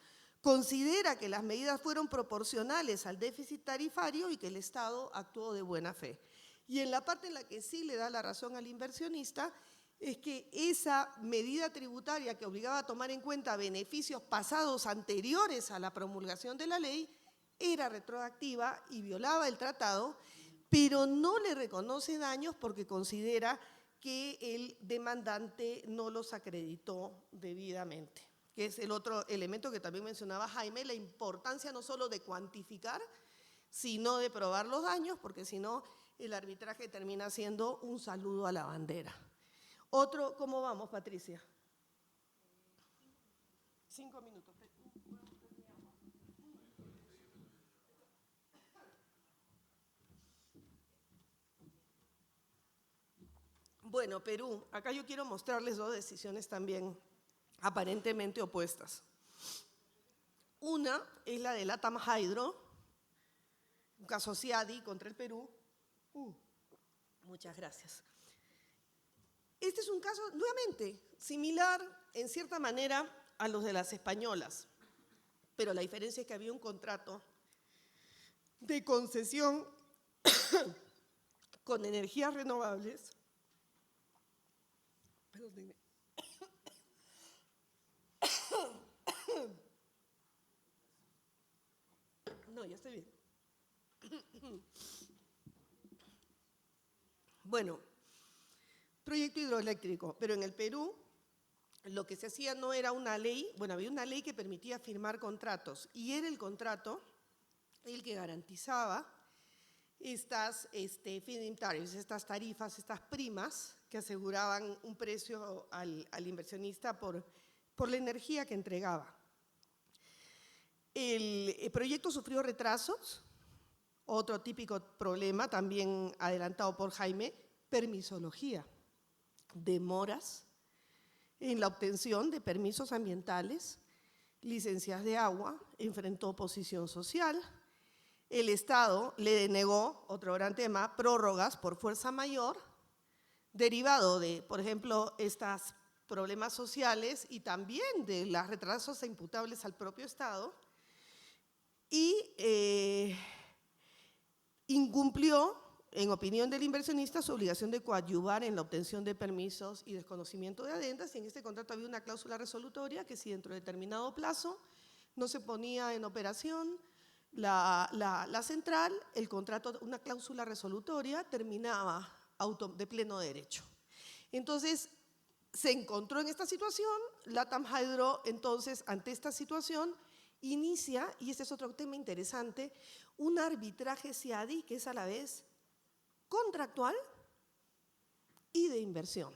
Considera que las medidas fueron proporcionales al déficit tarifario y que el Estado actuó de buena fe. Y en la parte en la que sí le da la razón al inversionista es que esa medida tributaria que obligaba a tomar en cuenta beneficios pasados anteriores a la promulgación de la ley era retroactiva y violaba el tratado, pero no le reconoce daños porque considera que el demandante no los acreditó debidamente, que es el otro elemento que también mencionaba Jaime, la importancia no solo de cuantificar, sino de probar los daños, porque si no, el arbitraje termina siendo un saludo a la bandera. Otro, ¿cómo vamos, Patricia? 5 minutos. Bueno, Perú, acá yo quiero mostrarles dos decisiones también aparentemente opuestas. Una es la de Latam Hydro, un caso CIADI contra el Perú. Muchas gracias. Este es un caso, nuevamente, similar en cierta manera a los de las españolas, pero la diferencia es que había un contrato de concesión con energías renovables. Perdónenme. No, ya estoy bien. Bueno, proyecto hidroeléctrico, pero en el Perú lo que se hacía no era una ley, bueno, había una ley que permitía firmar contratos y era el contrato el que garantizaba estas feed-in tariffs, estas tarifas, estas primas que aseguraban un precio al inversionista por la energía que entregaba. El proyecto sufrió retrasos, otro típico problema también adelantado por Jaime, permisología, demoras en la obtención de permisos ambientales, licencias de agua, enfrentó oposición social. El Estado le denegó, otro gran tema, prórrogas por fuerza mayor, derivado de, por ejemplo, estos problemas sociales y también de los retrasos imputables al propio Estado, y incumplió, en opinión del inversionista, su obligación de coadyuvar en la obtención de permisos y desconocimiento de adendas, y en este contrato había una cláusula resolutoria que si dentro de determinado plazo no se ponía en operación la central, el contrato, una cláusula resolutoria, terminaba de pleno derecho. Entonces, se encontró en esta situación, LATAM Hydro, entonces, ante esta situación, inicia, y este es otro tema interesante, un arbitraje CIADI que es a la vez contractual y de inversión.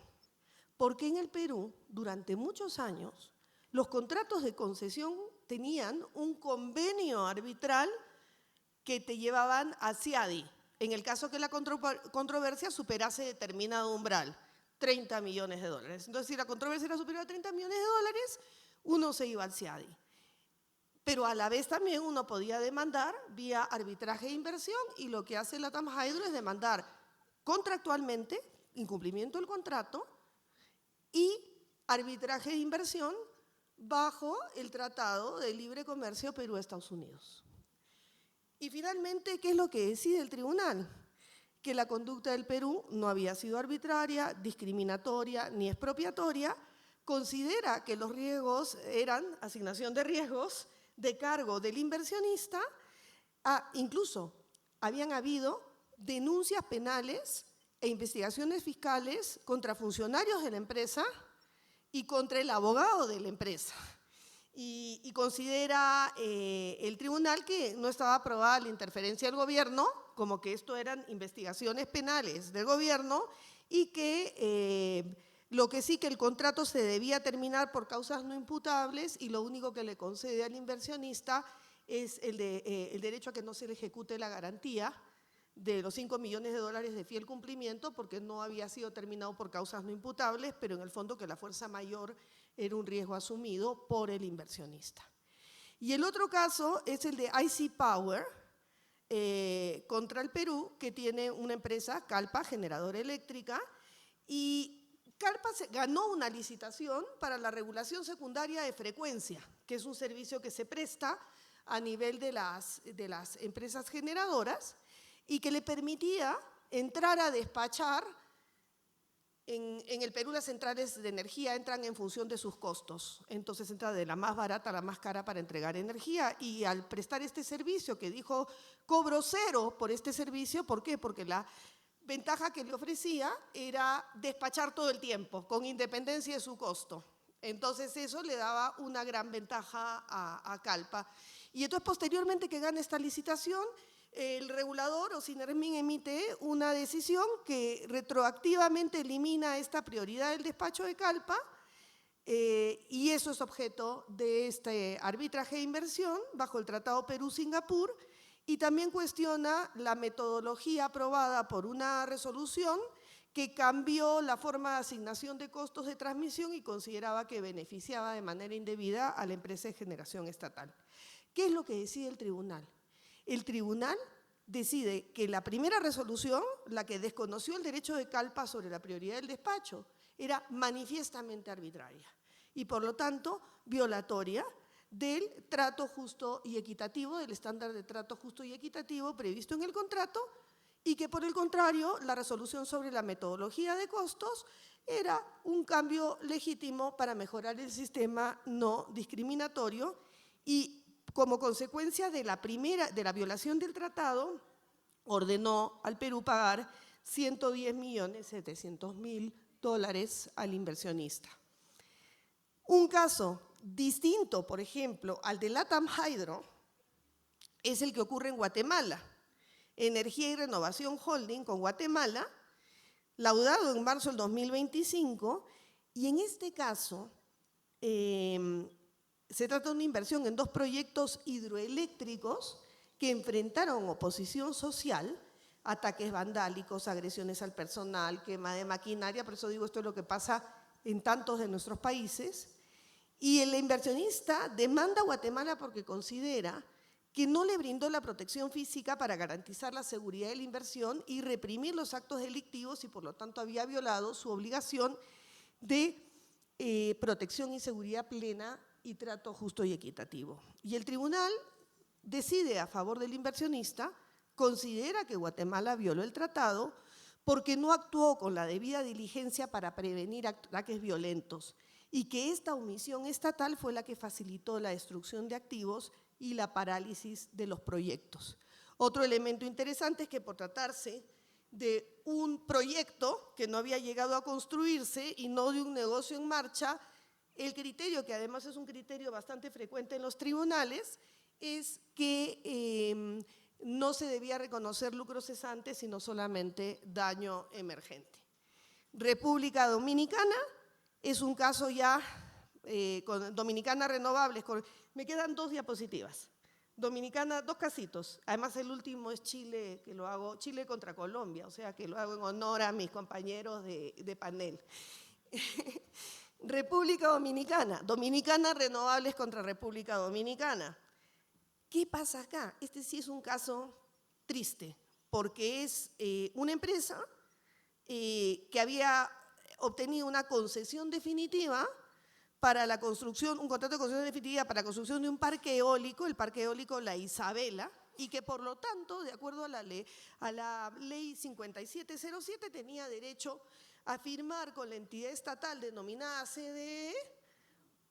Porque en el Perú, durante muchos años, los contratos de concesión tenían un convenio arbitral que te llevaban a CIADI, en el caso que la controversia superase determinado umbral, 30 millones de dólares. Entonces, si la controversia era superior a 30 millones de dólares, uno se iba al CIADI. Pero a la vez también uno podía demandar vía arbitraje e inversión, y lo que hace LATAM Hydro es demandar contractualmente, incumplimiento del contrato, y arbitraje e inversión bajo el Tratado de Libre Comercio Perú-Estados Unidos. Y finalmente, ¿qué es lo que decide el tribunal? Que la conducta del Perú no había sido arbitraria, discriminatoria ni expropiatoria, considera que los riesgos eran asignación de riesgos de cargo del inversionista, incluso habían habido denuncias penales e investigaciones fiscales contra funcionarios de la empresa y contra el abogado de la empresa. Y considera el tribunal que no estaba aprobada la interferencia del gobierno, como que esto eran investigaciones penales del gobierno, y que lo que sí, que el contrato se debía terminar por causas no imputables, y lo único que le concede al inversionista es el derecho a que no se le ejecute la garantía de los 5 millones de dólares de fiel cumplimiento, porque no había sido terminado por causas no imputables, pero en el fondo que la fuerza mayor era un riesgo asumido por el inversionista. Y el otro caso es el de IC Power contra el Perú, que tiene una empresa, Calpa, generadora eléctrica, y Calpa ganó una licitación para la regulación secundaria de frecuencia, que es un servicio que se presta a nivel de las empresas generadoras y que le permitía entrar a despachar. En el Perú las centrales de energía entran en función de sus costos, entonces entra de la más barata a la más cara para entregar energía, y al prestar este servicio, que dijo cobro cero por este servicio, ¿por qué? Porque la ventaja que le ofrecía era despachar todo el tiempo, con independencia de su costo. Entonces eso le daba una gran ventaja a Calpa. Y entonces posteriormente que gana esta licitación, el regulador o Sinermin emite una decisión que retroactivamente elimina esta prioridad del despacho de Calpa, y eso es objeto de este arbitraje de inversión bajo el Tratado Perú-Singapur, y también cuestiona la metodología aprobada por una resolución que cambió la forma de asignación de costos de transmisión y consideraba que beneficiaba de manera indebida a la empresa de generación estatal. ¿Qué es lo que decide el tribunal? El tribunal decide que la primera resolución, la que desconoció el derecho de Calpa sobre la prioridad del despacho, era manifiestamente arbitraria y, por lo tanto, violatoria del trato justo y equitativo, del estándar de trato justo y equitativo previsto en el contrato, y que, por el contrario, la resolución sobre la metodología de costos era un cambio legítimo para mejorar el sistema no discriminatorio, y como consecuencia de la violación del tratado, ordenó al Perú pagar $110.700.000 al inversionista. Un caso distinto, por ejemplo, al de LATAM Hydro, es el que ocurre en Guatemala. Energía y Renovación Holding con Guatemala, laudado en marzo del 2025, y en este caso se trata de una inversión en 2 proyectos hidroeléctricos que enfrentaron oposición social, ataques vandálicos, agresiones al personal, quema de maquinaria, por eso digo, esto es lo que pasa en tantos de nuestros países, y el inversionista demanda a Guatemala porque considera que no le brindó la protección física para garantizar la seguridad de la inversión y reprimir los actos delictivos y por lo tanto había violado su obligación de protección y seguridad plena y trato justo y equitativo. Y el tribunal decide a favor del inversionista, considera que Guatemala violó el tratado porque no actuó con la debida diligencia para prevenir ataques violentos y que esta omisión estatal fue la que facilitó la destrucción de activos y la parálisis de los proyectos. Otro elemento interesante es que por tratarse de un proyecto que no había llegado a construirse y no de un negocio en marcha, el criterio, que además es un criterio bastante frecuente en los tribunales, es que no se debía reconocer lucro cesante, sino solamente daño emergente. República Dominicana es un caso ya con Dominicana Renovables. Me quedan 2 diapositivas. Dominicana, 2 casitos. Además, el último es Chile, que lo hago, Chile contra Colombia, o sea, que lo hago en honor a mis compañeros de panel. República Dominicana, Dominicana Renovables contra República Dominicana. ¿Qué pasa acá? Este sí es un caso triste, porque es una empresa que había obtenido una concesión definitiva para la construcción, un contrato de concesión definitiva para la construcción de un parque eólico, el parque eólico La Isabela, y que por lo tanto, de acuerdo a la ley 5707, tenía derecho a firmar con la entidad estatal denominada CDE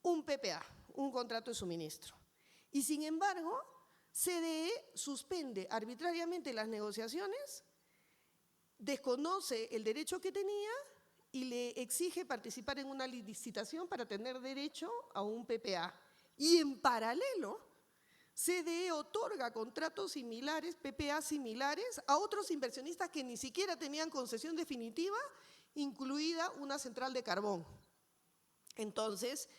un PPA, un contrato de suministro. Y sin embargo, CDE suspende arbitrariamente las negociaciones, desconoce el derecho que tenía y le exige participar en una licitación para tener derecho a un PPA. Y en paralelo, CDE otorga contratos similares, PPA similares, a otros inversionistas que ni siquiera tenían concesión definitiva, incluida una central de carbón. Entonces,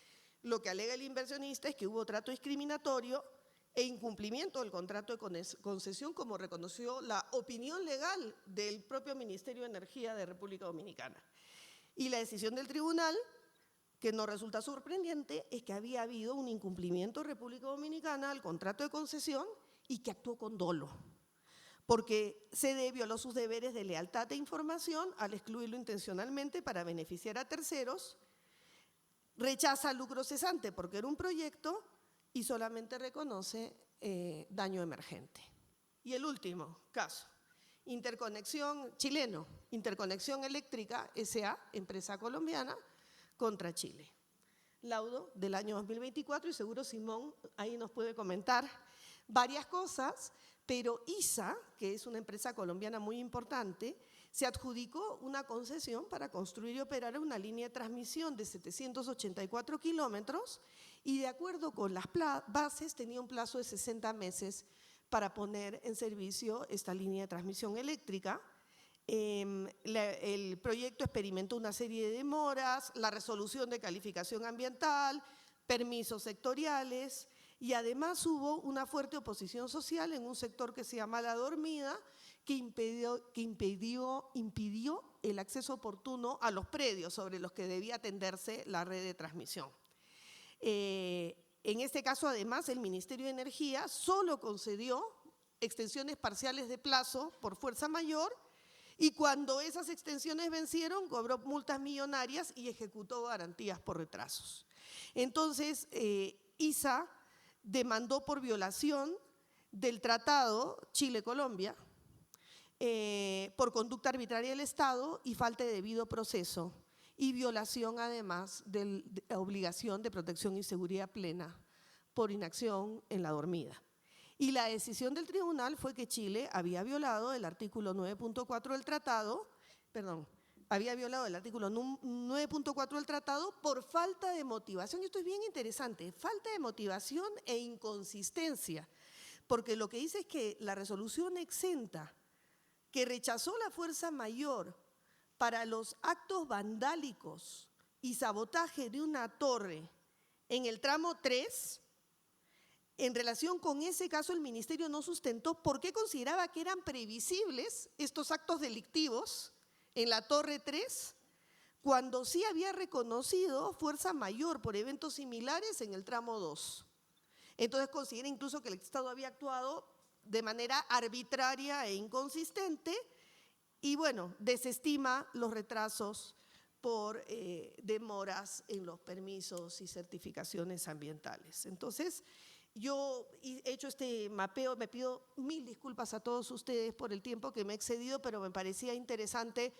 lo que alega el inversionista es que hubo trato discriminatorio e incumplimiento del contrato de concesión, como reconoció la opinión legal del propio Ministerio de Energía de República Dominicana. Y la decisión del tribunal, que nos resulta sorprendente, es que había habido un incumplimiento de República Dominicana al contrato de concesión y que actuó con dolo, porque CDE violó sus deberes de lealtad de información al excluirlo intencionalmente para beneficiar a terceros, rechaza lucro cesante porque era un proyecto y solamente reconoce daño emergente. Y el último caso, Interconexión chileno, Interconexión Eléctrica S.A., empresa colombiana, contra Chile. Laudo del año 2024 y seguro Simón ahí nos puede comentar varias cosas, pero ISA, que es una empresa colombiana muy importante, se adjudicó una concesión para construir y operar una línea de transmisión de 784 kilómetros y de acuerdo con las bases tenía un plazo de 60 meses para poner en servicio esta línea de transmisión eléctrica. El proyecto experimentó una serie de demoras, la resolución de calificación ambiental, permisos sectoriales y además hubo una fuerte oposición social en un sector que se llama La Dormida, que impidió el acceso oportuno a los predios sobre los que debía atenderse la red de transmisión. En este caso, además, el Ministerio de Energía solo concedió extensiones parciales de plazo por fuerza mayor y cuando esas extensiones vencieron, cobró multas millonarias y ejecutó garantías por retrasos. Entonces, ISA demandó por violación del tratado Chile-Colombia, por conducta arbitraria del Estado y falta de debido proceso y violación además de la obligación de protección y seguridad plena por inacción en La Dormida. Y la decisión del tribunal fue que Chile había violado el artículo 9.4 del tratado, había violado el artículo 9.4 del tratado por falta de motivación. Y esto es bien interesante, falta de motivación e inconsistencia, porque lo que dice es que la resolución exenta, que rechazó la fuerza mayor para los actos vandálicos y sabotaje de una torre en el tramo 3, en relación con ese caso el Ministerio no sustentó por qué consideraba que eran previsibles estos actos delictivos en la torre 3, cuando sí había reconocido fuerza mayor por eventos similares en el tramo 2. Entonces considera incluso que el Estado había actuado de manera arbitraria e inconsistente y, bueno, desestima los retrasos por demoras en los permisos y certificaciones ambientales. Entonces, yo he hecho este mapeo, me pido 1000 disculpas a todos ustedes por el tiempo que me he excedido, pero me parecía interesante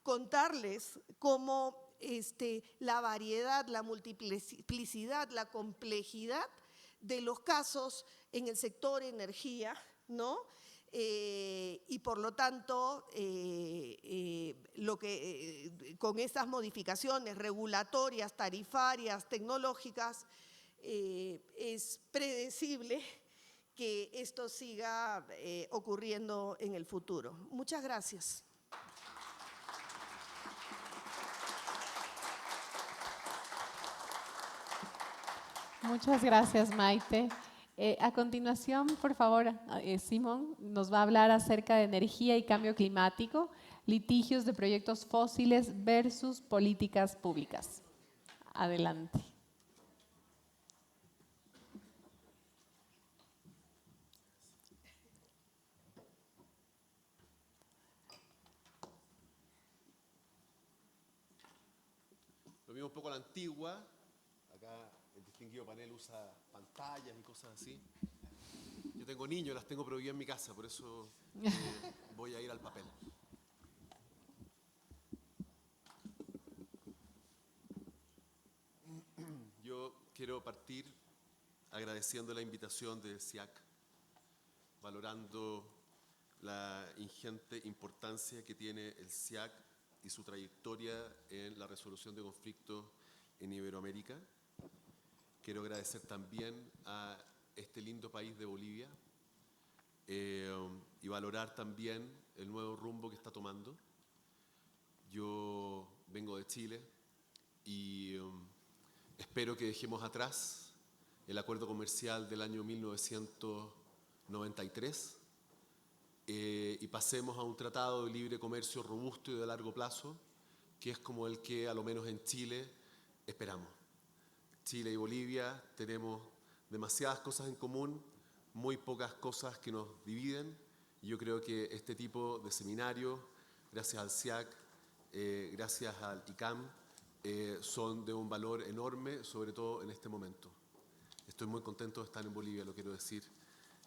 contarles cómo la variedad, la multiplicidad, la complejidad de los casos en el sector energía, ¿no? Y por lo tanto, con estas modificaciones regulatorias, tarifarias, tecnológicas, es predecible que esto siga ocurriendo en el futuro. Muchas gracias. Muchas gracias, Maite. A continuación, por favor, Simón nos va a hablar acerca de energía y cambio climático, litigios de proyectos fósiles versus políticas públicas. Adelante. Lo mismo un poco a la antigua. Acá el distinguido panel usa pantallas y cosas así. Yo tengo niños, las tengo prohibidas en mi casa, por eso voy a ir al papel. Yo quiero partir agradeciendo la invitación de SIAC, valorando la ingente importancia que tiene el SIAC y su trayectoria en la resolución de conflictos en Iberoamérica. Quiero agradecer también a este lindo país de Bolivia y valorar también el nuevo rumbo que está tomando. Yo vengo de Chile y espero que dejemos atrás el acuerdo comercial del año 1993 y pasemos a un tratado de libre comercio robusto y de largo plazo, que es como el que, a lo menos en Chile, esperamos. Chile y Bolivia tenemos demasiadas cosas en común, muy pocas cosas que nos dividen. Y yo creo que este tipo de seminarios, gracias al SIAC, gracias al ICAM, son de un valor enorme, sobre todo en este momento. Estoy muy contento de estar en Bolivia, lo quiero decir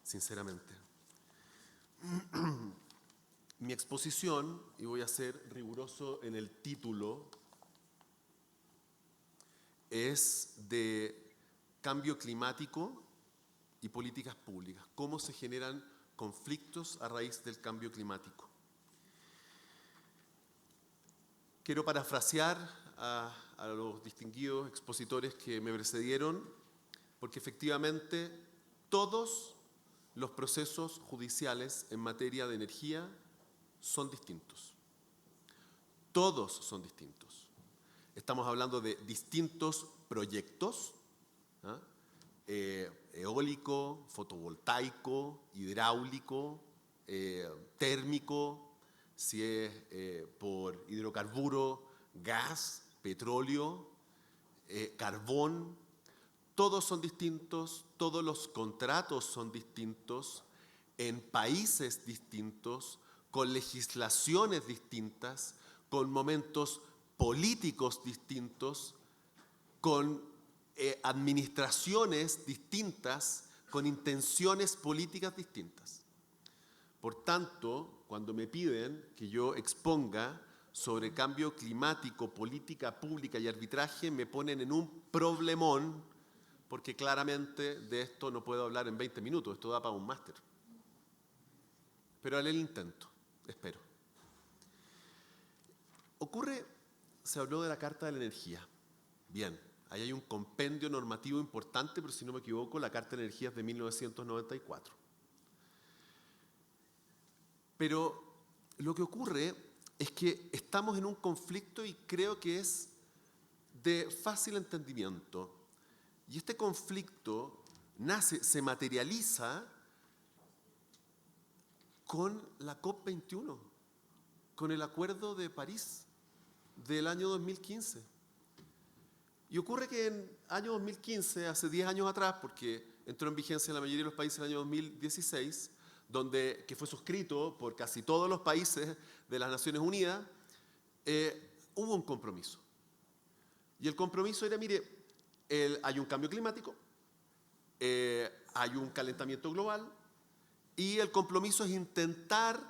sinceramente. Mi exposición, y voy a ser riguroso en el título, es de cambio climático y políticas públicas. ¿Cómo se generan conflictos a raíz del cambio climático? Quiero parafrasear a los distinguidos expositores que me precedieron, porque efectivamente todos los procesos judiciales en materia de energía son distintos. Todos son distintos. Estamos hablando de distintos proyectos, ¿ah? Eólico, fotovoltaico, hidráulico, térmico, si es por hidrocarburo, gas, petróleo, carbón. Todos son distintos, todos los contratos son distintos, en países distintos, con legislaciones distintas, con momentos políticos distintos, con administraciones distintas, con intenciones políticas distintas. Por tanto, cuando me piden que yo exponga sobre cambio climático, política pública y arbitraje, me ponen en un problemón, porque claramente de esto no puedo hablar en 20 minutos, esto da para un máster. Pero haré el intento, espero. ocurre? Se habló de la Carta de la Energía. Bien, ahí hay un compendio normativo importante, pero si no me equivoco, la Carta de la Energía es de 1994. Pero lo que ocurre es que estamos en un conflicto y creo que es de fácil entendimiento. Y este conflicto se materializa con la COP21, con el Acuerdo de París del año 2015. Y ocurre que en el año 2015, hace 10 años atrás, porque entró en vigencia en la mayoría de los países en el año 2016, que fue suscrito por casi todos los países de las Naciones Unidas, hubo un compromiso. Y el compromiso era, mire, hay un cambio climático, hay un calentamiento global, y el compromiso es intentar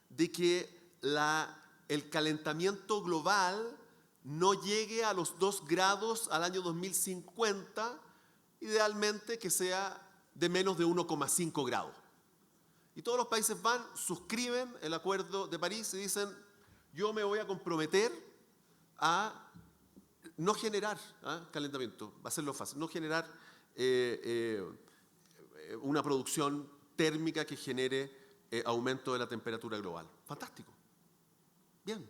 de que el calentamiento global no llegue a los 2 grados al año 2050, idealmente que sea de menos de 1,5 grados. Y todos los países suscriben el Acuerdo de París y dicen, yo me voy a comprometer a no generar calentamiento, va a ser lo fácil, no generar una producción térmica que genere aumento de la temperatura global. Fantástico. Bien.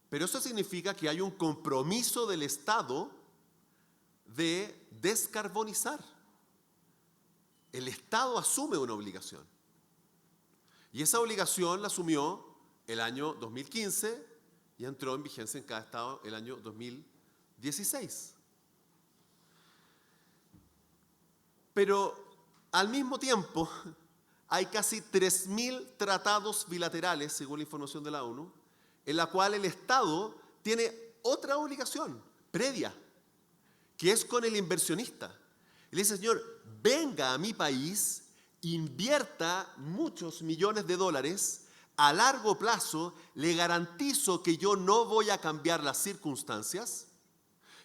Pero eso significa que hay un compromiso del Estado de descarbonizar. El Estado asume una obligación. Y esa obligación la asumió el año 2015 y entró en vigencia en cada Estado el año 2016. Pero al mismo tiempo hay casi 3.000 tratados bilaterales, según la información de la ONU, en la cual el Estado tiene otra obligación previa, que es con el inversionista. Y le dice, señor, venga a mi país, invierta muchos millones de dólares, a largo plazo le garantizo que yo no voy a cambiar las circunstancias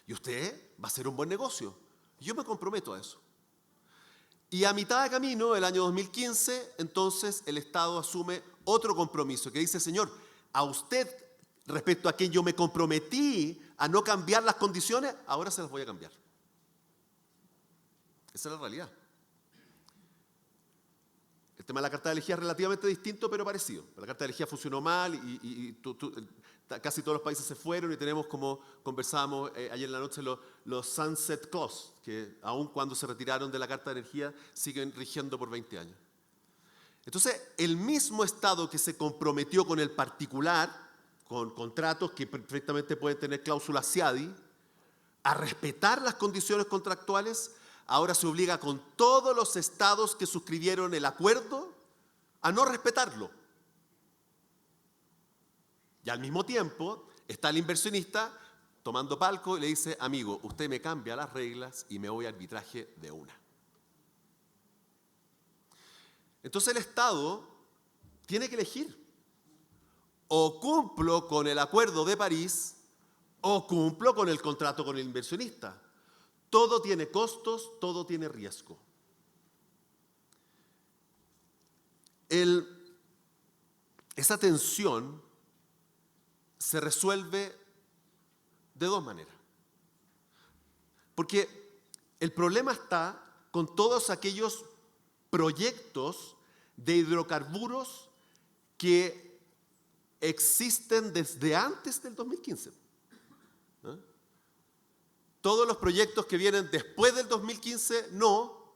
y usted va a hacer un buen negocio. Yo me comprometo a eso. Y a mitad de camino, el año 2015, entonces el Estado asume otro compromiso que dice, señor, a usted, respecto a quien yo me comprometí a no cambiar las condiciones, ahora se las voy a cambiar. Esa es la realidad. El tema de la Carta de Energía es relativamente distinto, pero parecido. La Carta de Energía funcionó mal y casi todos los países se fueron y tenemos, como conversábamos ayer en la noche, los sunset costs, que aun cuando se retiraron de la Carta de Energía siguen rigiendo por 20 años. Entonces, el mismo Estado que se comprometió con el particular, con contratos que perfectamente pueden tener cláusulas CIADI, a respetar las condiciones contractuales, ahora se obliga con todos los estados que suscribieron el acuerdo a no respetarlo. Y al mismo tiempo está el inversionista tomando palco y le dice, amigo, usted me cambia las reglas y me voy a arbitraje de una. Entonces el Estado tiene que elegir. O cumplo con el Acuerdo de París o cumplo con el contrato con el inversionista. Todo tiene costos, todo tiene riesgo. Esa tensión se resuelve de 2 maneras. Porque el problema está con todos aquellos proyectos de hidrocarburos que existen desde antes del 2015. Todos los proyectos que vienen después del 2015, no.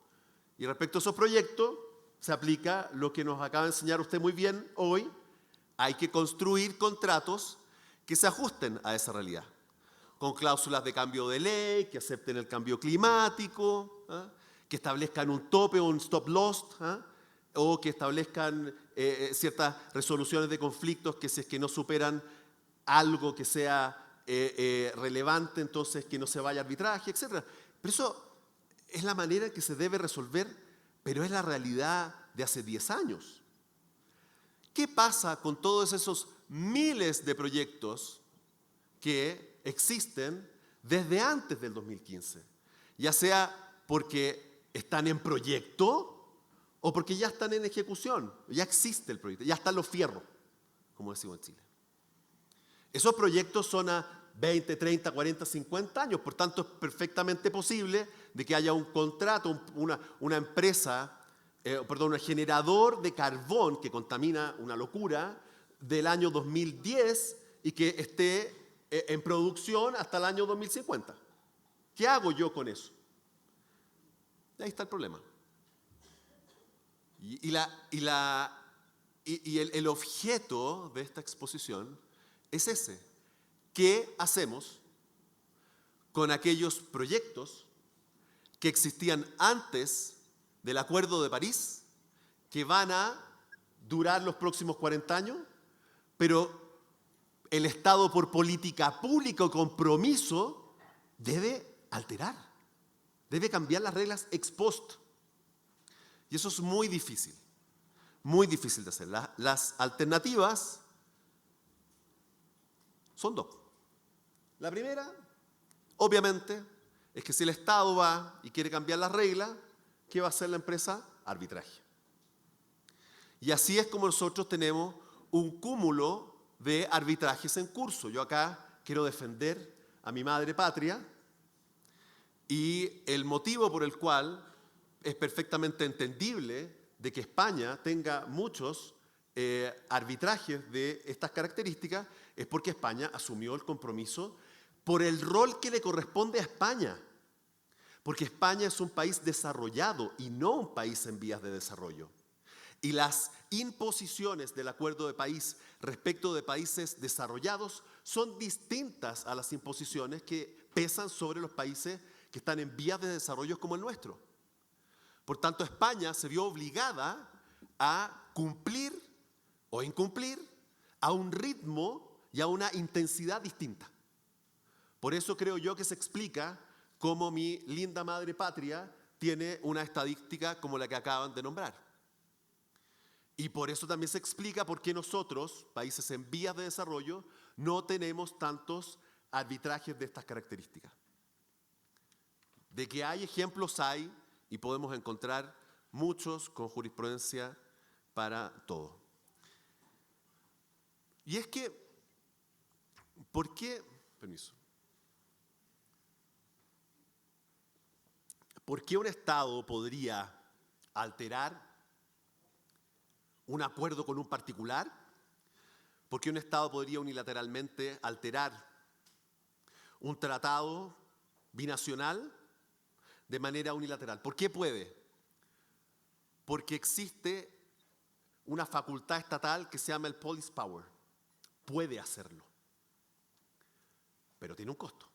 Y respecto a esos proyectos, se aplica lo que nos acaba de enseñar usted muy bien hoy. Hay que construir contratos que se ajusten a esa realidad. Con cláusulas de cambio de ley, que acepten el cambio climático, que establezcan un tope o un stop loss, o que establezcan ciertas resoluciones de conflictos que si es que no superan algo que sea relevante, entonces que no se vaya a arbitraje, etc. Pero eso es la manera en que se debe resolver, pero es la realidad de hace 10 años. ¿Qué pasa con todos esos miles de proyectos que existen desde antes del 2015? Ya sea porque están en proyecto o porque ya están en ejecución, ya existe el proyecto, ya están los fierros, como decimos en Chile. Esos proyectos son a 20, 30, 40, 50 años, por tanto es perfectamente posible de que haya un contrato, una empresa, un generador de carbón que contamina una locura del año 2010 y que esté en producción hasta el año 2050. ¿Qué hago yo con eso? Ahí está el problema. El objeto de esta exposición es ese. ¿Qué hacemos con aquellos proyectos que existían antes del Acuerdo de París, que van a durar los próximos 40 años, pero el Estado, por política pública o compromiso, debe alterar, debe cambiar las reglas ex post? Y eso es muy difícil de hacer. Las alternativas son dos. La primera, obviamente, es que si el Estado va y quiere cambiar las reglas, ¿qué va a hacer la empresa? Arbitraje. Y así es como nosotros tenemos un cúmulo de arbitrajes en curso. Yo acá quiero defender a mi madre patria y el motivo por el cual es perfectamente entendible de que España tenga muchos arbitrajes de estas características es porque España asumió el compromiso por el rol que le corresponde a España. Porque España es un país desarrollado y no un país en vías de desarrollo. Y las imposiciones del Acuerdo de París respecto de países desarrollados son distintas a las imposiciones que pesan sobre los países que están en vías de desarrollo como el nuestro. Por tanto, España se vio obligada a cumplir o incumplir a un ritmo y a una intensidad distinta. Por eso creo yo que se explica cómo mi linda madre patria tiene una estadística como la que acaban de nombrar. Y por eso también se explica por qué nosotros, países en vías de desarrollo, no tenemos tantos arbitrajes de estas características. De que hay ejemplos, hay, y podemos encontrar muchos con jurisprudencia para todo. Y es que, ¿por qué? Permiso. ¿Por qué un Estado podría alterar un acuerdo con un particular? ¿Por qué un Estado podría unilateralmente alterar un tratado binacional de manera unilateral? ¿Por qué puede? Porque existe una facultad estatal que se llama el police power. Puede hacerlo, pero tiene un costo.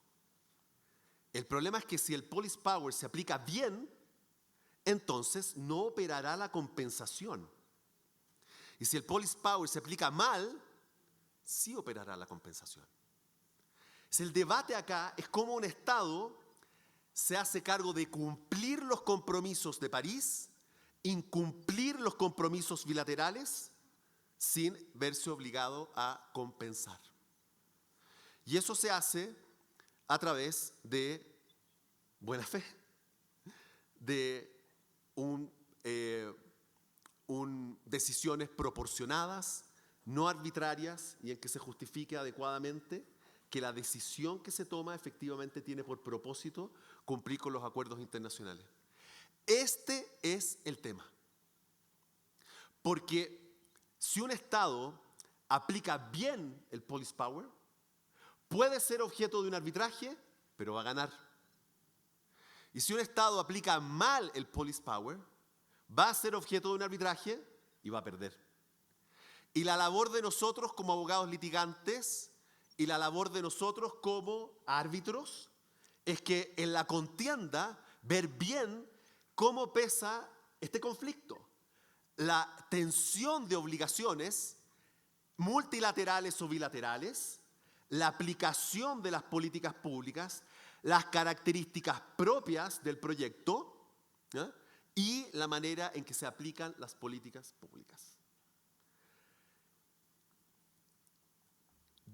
El problema es que si el police power se aplica bien, entonces no operará la compensación. Y si el police power se aplica mal, sí operará la compensación. El debate acá es cómo un Estado se hace cargo de cumplir los compromisos de París, incumplir los compromisos bilaterales, sin verse obligado a compensar. Y eso se hace a través de buena fe, de decisiones proporcionadas, no arbitrarias y en que se justifique adecuadamente que la decisión que se toma efectivamente tiene por propósito cumplir con los acuerdos internacionales. Este es el tema. Porque si un Estado aplica bien el police power, puede ser objeto de un arbitraje, pero va a ganar. Y si un Estado aplica mal el police power, va a ser objeto de un arbitraje y va a perder. Y la labor de nosotros como abogados litigantes y la labor de nosotros como árbitros es que en la contienda ver bien cómo pesa este conflicto. La tensión de obligaciones multilaterales o bilaterales, la aplicación de las políticas públicas, las características propias del proyecto, ¿eh? Y la manera en que se aplican las políticas públicas.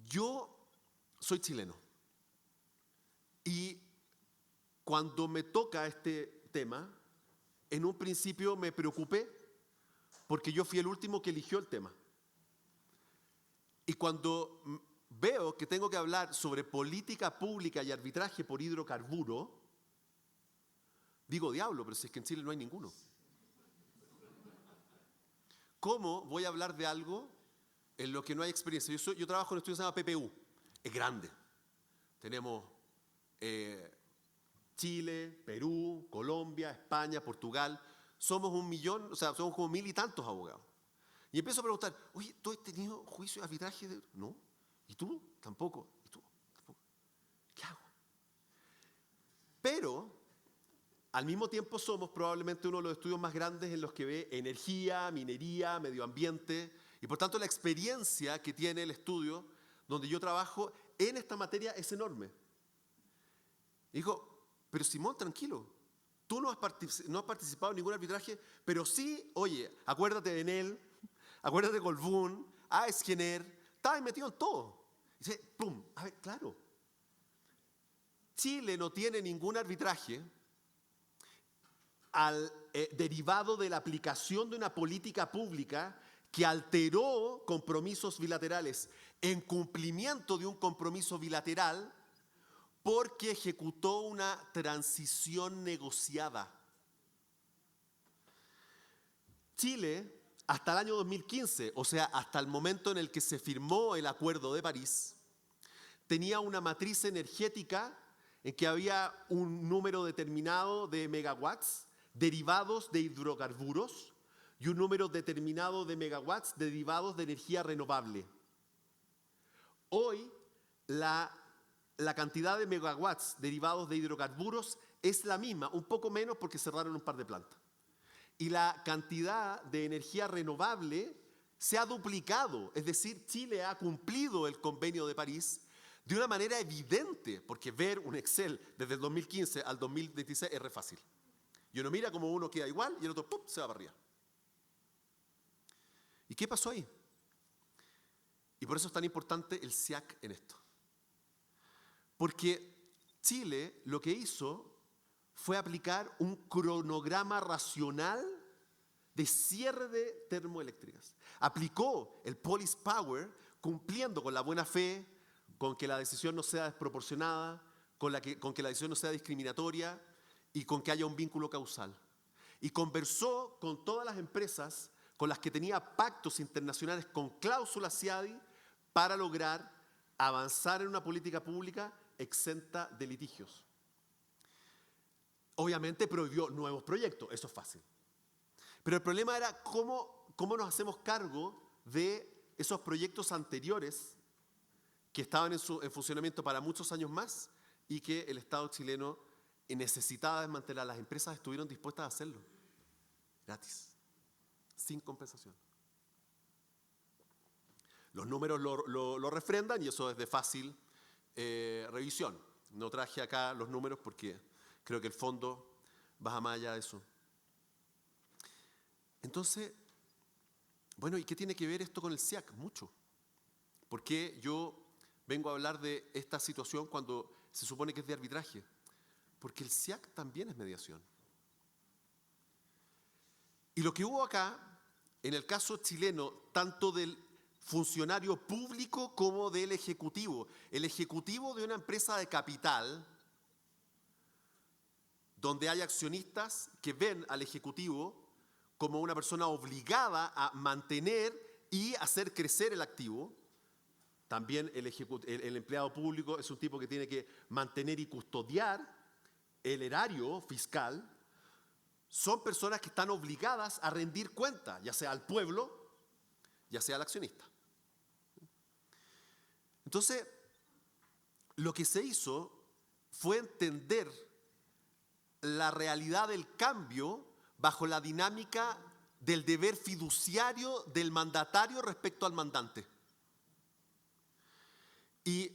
Yo soy chileno y cuando me toca este tema, en un principio me preocupé porque yo fui el último que eligió el tema. Y cuando veo que tengo que hablar sobre política pública y arbitraje por hidrocarburo, digo, diablo, pero si es que en Chile no hay ninguno. ¿Cómo voy a hablar de algo en lo que no hay experiencia? Yo trabajo en un estudio que se llama PPU, es grande. Tenemos Chile, Perú, Colombia, España, Portugal. Somos 1 millón, o sea, somos como 1000 y tantos abogados. Y empiezo a preguntar, oye, ¿tú has tenido juicio de arbitraje? No. ¿Y tú? Tampoco. ¿Y tú? Tampoco. ¿Qué hago? Pero, al mismo tiempo, somos probablemente uno de los estudios más grandes en los que ve energía, minería, medio ambiente, y por tanto la experiencia que tiene el estudio donde yo trabajo en esta materia es enorme. Y dijo, pero Simón, tranquilo, tú no has participado en ningún arbitraje, pero sí, oye, acuérdate de Enel, acuérdate de Colbún, Aesgener, estabas metido en todo. Y dice, pum, a ver, claro. Chile no tiene ningún arbitraje derivado de la aplicación de una política pública que alteró compromisos bilaterales en cumplimiento de un compromiso bilateral porque ejecutó una transición negociada. Chile, hasta el año 2015, o sea, hasta el momento en el que se firmó el Acuerdo de París, tenía una matriz energética en que había un número determinado de megawatts derivados de hidrocarburos y un número determinado de megawatts derivados de energía renovable. Hoy, la cantidad de megawatts derivados de hidrocarburos es la misma, un poco menos porque cerraron un par de plantas. Y la cantidad de energía renovable se ha duplicado, es decir, Chile ha cumplido el Convenio de París de una manera evidente, porque ver un Excel desde el 2015 al 2026 es re fácil. Y uno mira como uno queda igual y el otro ¡pum!, se va para arriba. ¿Y qué pasó ahí? Y por eso es tan importante el SIAC en esto. Porque Chile lo que hizo fue aplicar un cronograma racional de cierre de termoeléctricas. Aplicó el Police Power cumpliendo con la buena fe, con que la decisión no sea desproporcionada, con que la decisión no sea discriminatoria y con que haya un vínculo causal. Y conversó con todas las empresas con las que tenía pactos internacionales con cláusulas CIADI para lograr avanzar en una política pública exenta de litigios. Obviamente prohibió nuevos proyectos, eso es fácil. Pero el problema era cómo nos hacemos cargo de esos proyectos anteriores que estaban en funcionamiento para muchos años más y que el Estado chileno necesitaba desmantelar. Las empresas estuvieron dispuestas a hacerlo, gratis, sin compensación. Los números lo refrendan y eso es de fácil revisión. No traje acá los números porque creo que el fondo baja más allá de eso. Entonces, bueno, ¿y qué tiene que ver esto con el SIAC? Mucho. ¿Por qué yo vengo a hablar de esta situación cuando se supone que es de arbitraje? Porque el SIAC también es mediación. Y lo que hubo acá, en el caso chileno, tanto del funcionario público como del ejecutivo. El ejecutivo de una empresa de capital, donde hay accionistas que ven al ejecutivo como una persona obligada a mantener y hacer crecer el activo. También el empleado público es un tipo que tiene que mantener y custodiar el erario fiscal. Son personas que están obligadas a rendir cuenta, ya sea al pueblo, ya sea al accionista. Entonces, lo que se hizo fue entender la realidad del cambio bajo la dinámica del deber fiduciario del mandatario respecto al mandante. Y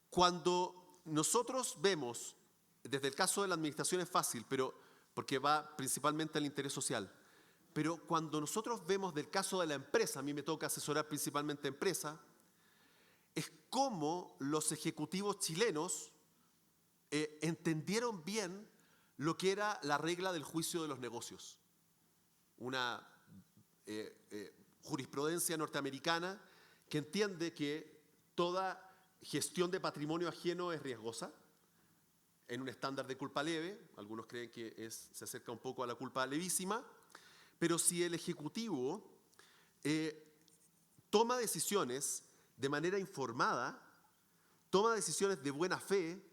cuando nosotros vemos, desde el caso de la administración es fácil, pero porque va principalmente al interés social, pero cuando nosotros vemos del caso de la empresa, a mí me toca asesorar principalmente empresas, es cómo los ejecutivos chilenos entendieron bien lo que era la regla del juicio de los negocios. Una jurisprudencia norteamericana que entiende que toda gestión de patrimonio ajeno es riesgosa, en un estándar de culpa leve, algunos creen que se acerca un poco a la culpa levísima, pero si el Ejecutivo toma decisiones de manera informada, toma decisiones de buena fe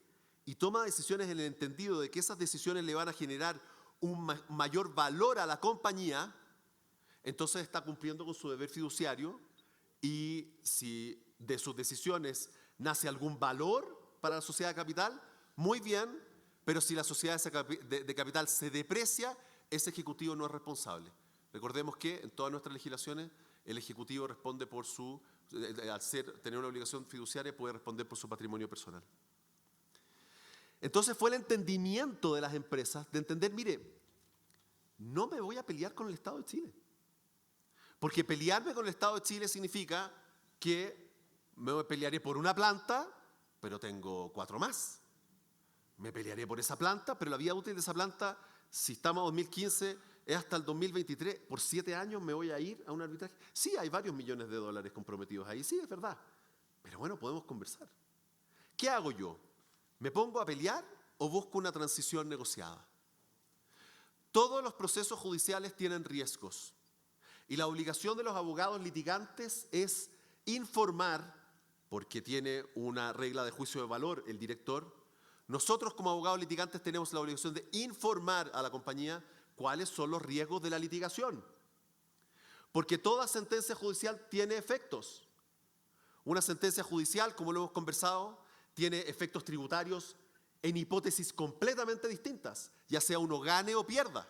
y toma decisiones en el entendido de que esas decisiones le van a generar un mayor valor a la compañía, entonces está cumpliendo con su deber fiduciario, y si de sus decisiones nace algún valor para la sociedad de capital, muy bien, pero si la sociedad de capital se deprecia, ese Ejecutivo no es responsable. Recordemos que en todas nuestras legislaciones el Ejecutivo responde por al tener una obligación fiduciaria, puede responder por su patrimonio personal. Entonces fue el entendimiento de las empresas de entender, mire, no me voy a pelear con el Estado de Chile. Porque pelearme con el Estado de Chile significa que me pelearé por una planta, pero tengo 4 más. Me pelearé por esa planta, pero la vida útil de esa planta, si estamos en 2015, es hasta el 2023. Por 7 años me voy a ir a un arbitraje. Sí, hay varios millones de dólares comprometidos ahí, sí, es verdad. Pero bueno, podemos conversar. ¿Qué hago yo? ¿Me pongo a pelear o busco una transición negociada? Todos los procesos judiciales tienen riesgos. Y la obligación de los abogados litigantes es informar, porque tiene una regla de juicio de valor el director. Nosotros como abogados litigantes tenemos la obligación de informar a la compañía cuáles son los riesgos de la litigación. Porque toda sentencia judicial tiene efectos. Una sentencia judicial, como lo hemos conversado, tiene efectos tributarios en hipótesis completamente distintas, ya sea uno gane o pierda.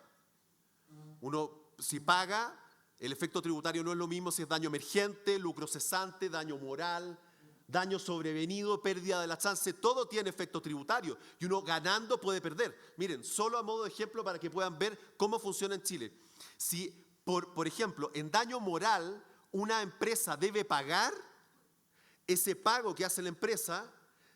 Uno, si paga, el efecto tributario no es lo mismo si es daño emergente, lucro cesante, daño moral, daño sobrevenido, pérdida de la chance, todo tiene efecto tributario y uno ganando puede perder. Miren, solo a modo de ejemplo para que puedan ver cómo funciona en Chile. Si, por ejemplo, en daño moral una empresa debe pagar, ese pago que hace la empresa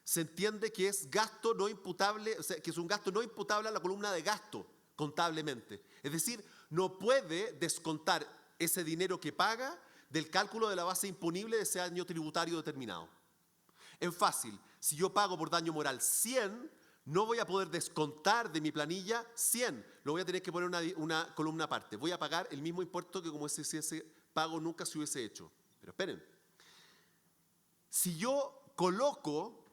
se entiende que es gasto no imputable, o sea, que es un gasto no imputable a la columna de gasto contablemente. Es decir, no puede descontar ese dinero que paga del cálculo de la base imponible de ese año tributario determinado. En fácil, si yo pago por daño moral 100, no voy a poder descontar de mi planilla 100, lo voy a tener que poner una columna aparte. Voy a pagar el mismo impuesto que como si ese pago nunca se hubiese hecho. Pero esperen, si yo coloco,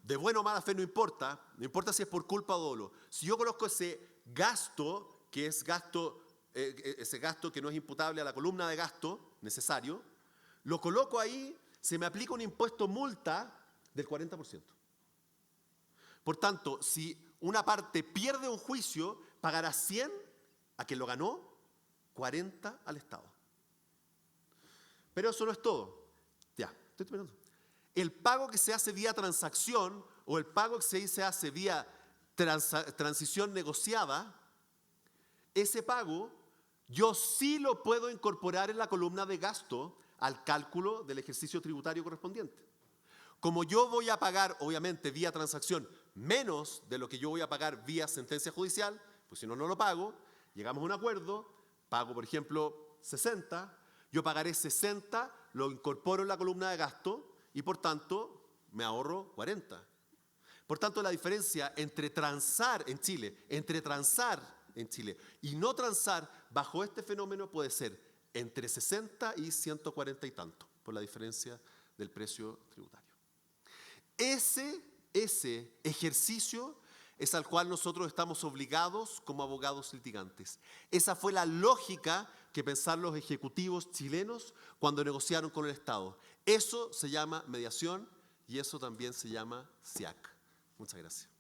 de buena o mala fe no importa si es por culpa o dolo, si yo coloco ese gasto, que es ese gasto que no es imputable a la columna de gasto necesario, lo coloco ahí, se me aplica un impuesto multa del 40%. Por tanto, si una parte pierde un juicio, pagará 100 a quien lo ganó, 40 al Estado. Pero eso no es todo. Ya, estoy terminando. El pago que se hace vía transacción o el pago que se hace vía transición negociada, ese pago yo sí lo puedo incorporar en la columna de gasto al cálculo del ejercicio tributario correspondiente. Como yo voy a pagar, obviamente, vía transacción menos de lo que yo voy a pagar vía sentencia judicial, pues si no, no lo pago, llegamos a un acuerdo, pago, por ejemplo, 60, yo pagaré 60, lo incorporo en la columna de gasto y, por tanto, me ahorro 40. Por tanto, la diferencia entre transar en Chile y no transar bajo este fenómeno puede ser entre 60 y 140 y tanto, por la diferencia del precio tributario. Ese ejercicio es al cual nosotros estamos obligados como abogados litigantes. Esa fue la lógica que pensaron los ejecutivos chilenos cuando negociaron con el Estado. Eso se llama mediación y eso también se llama SIAC. Muchas gracias.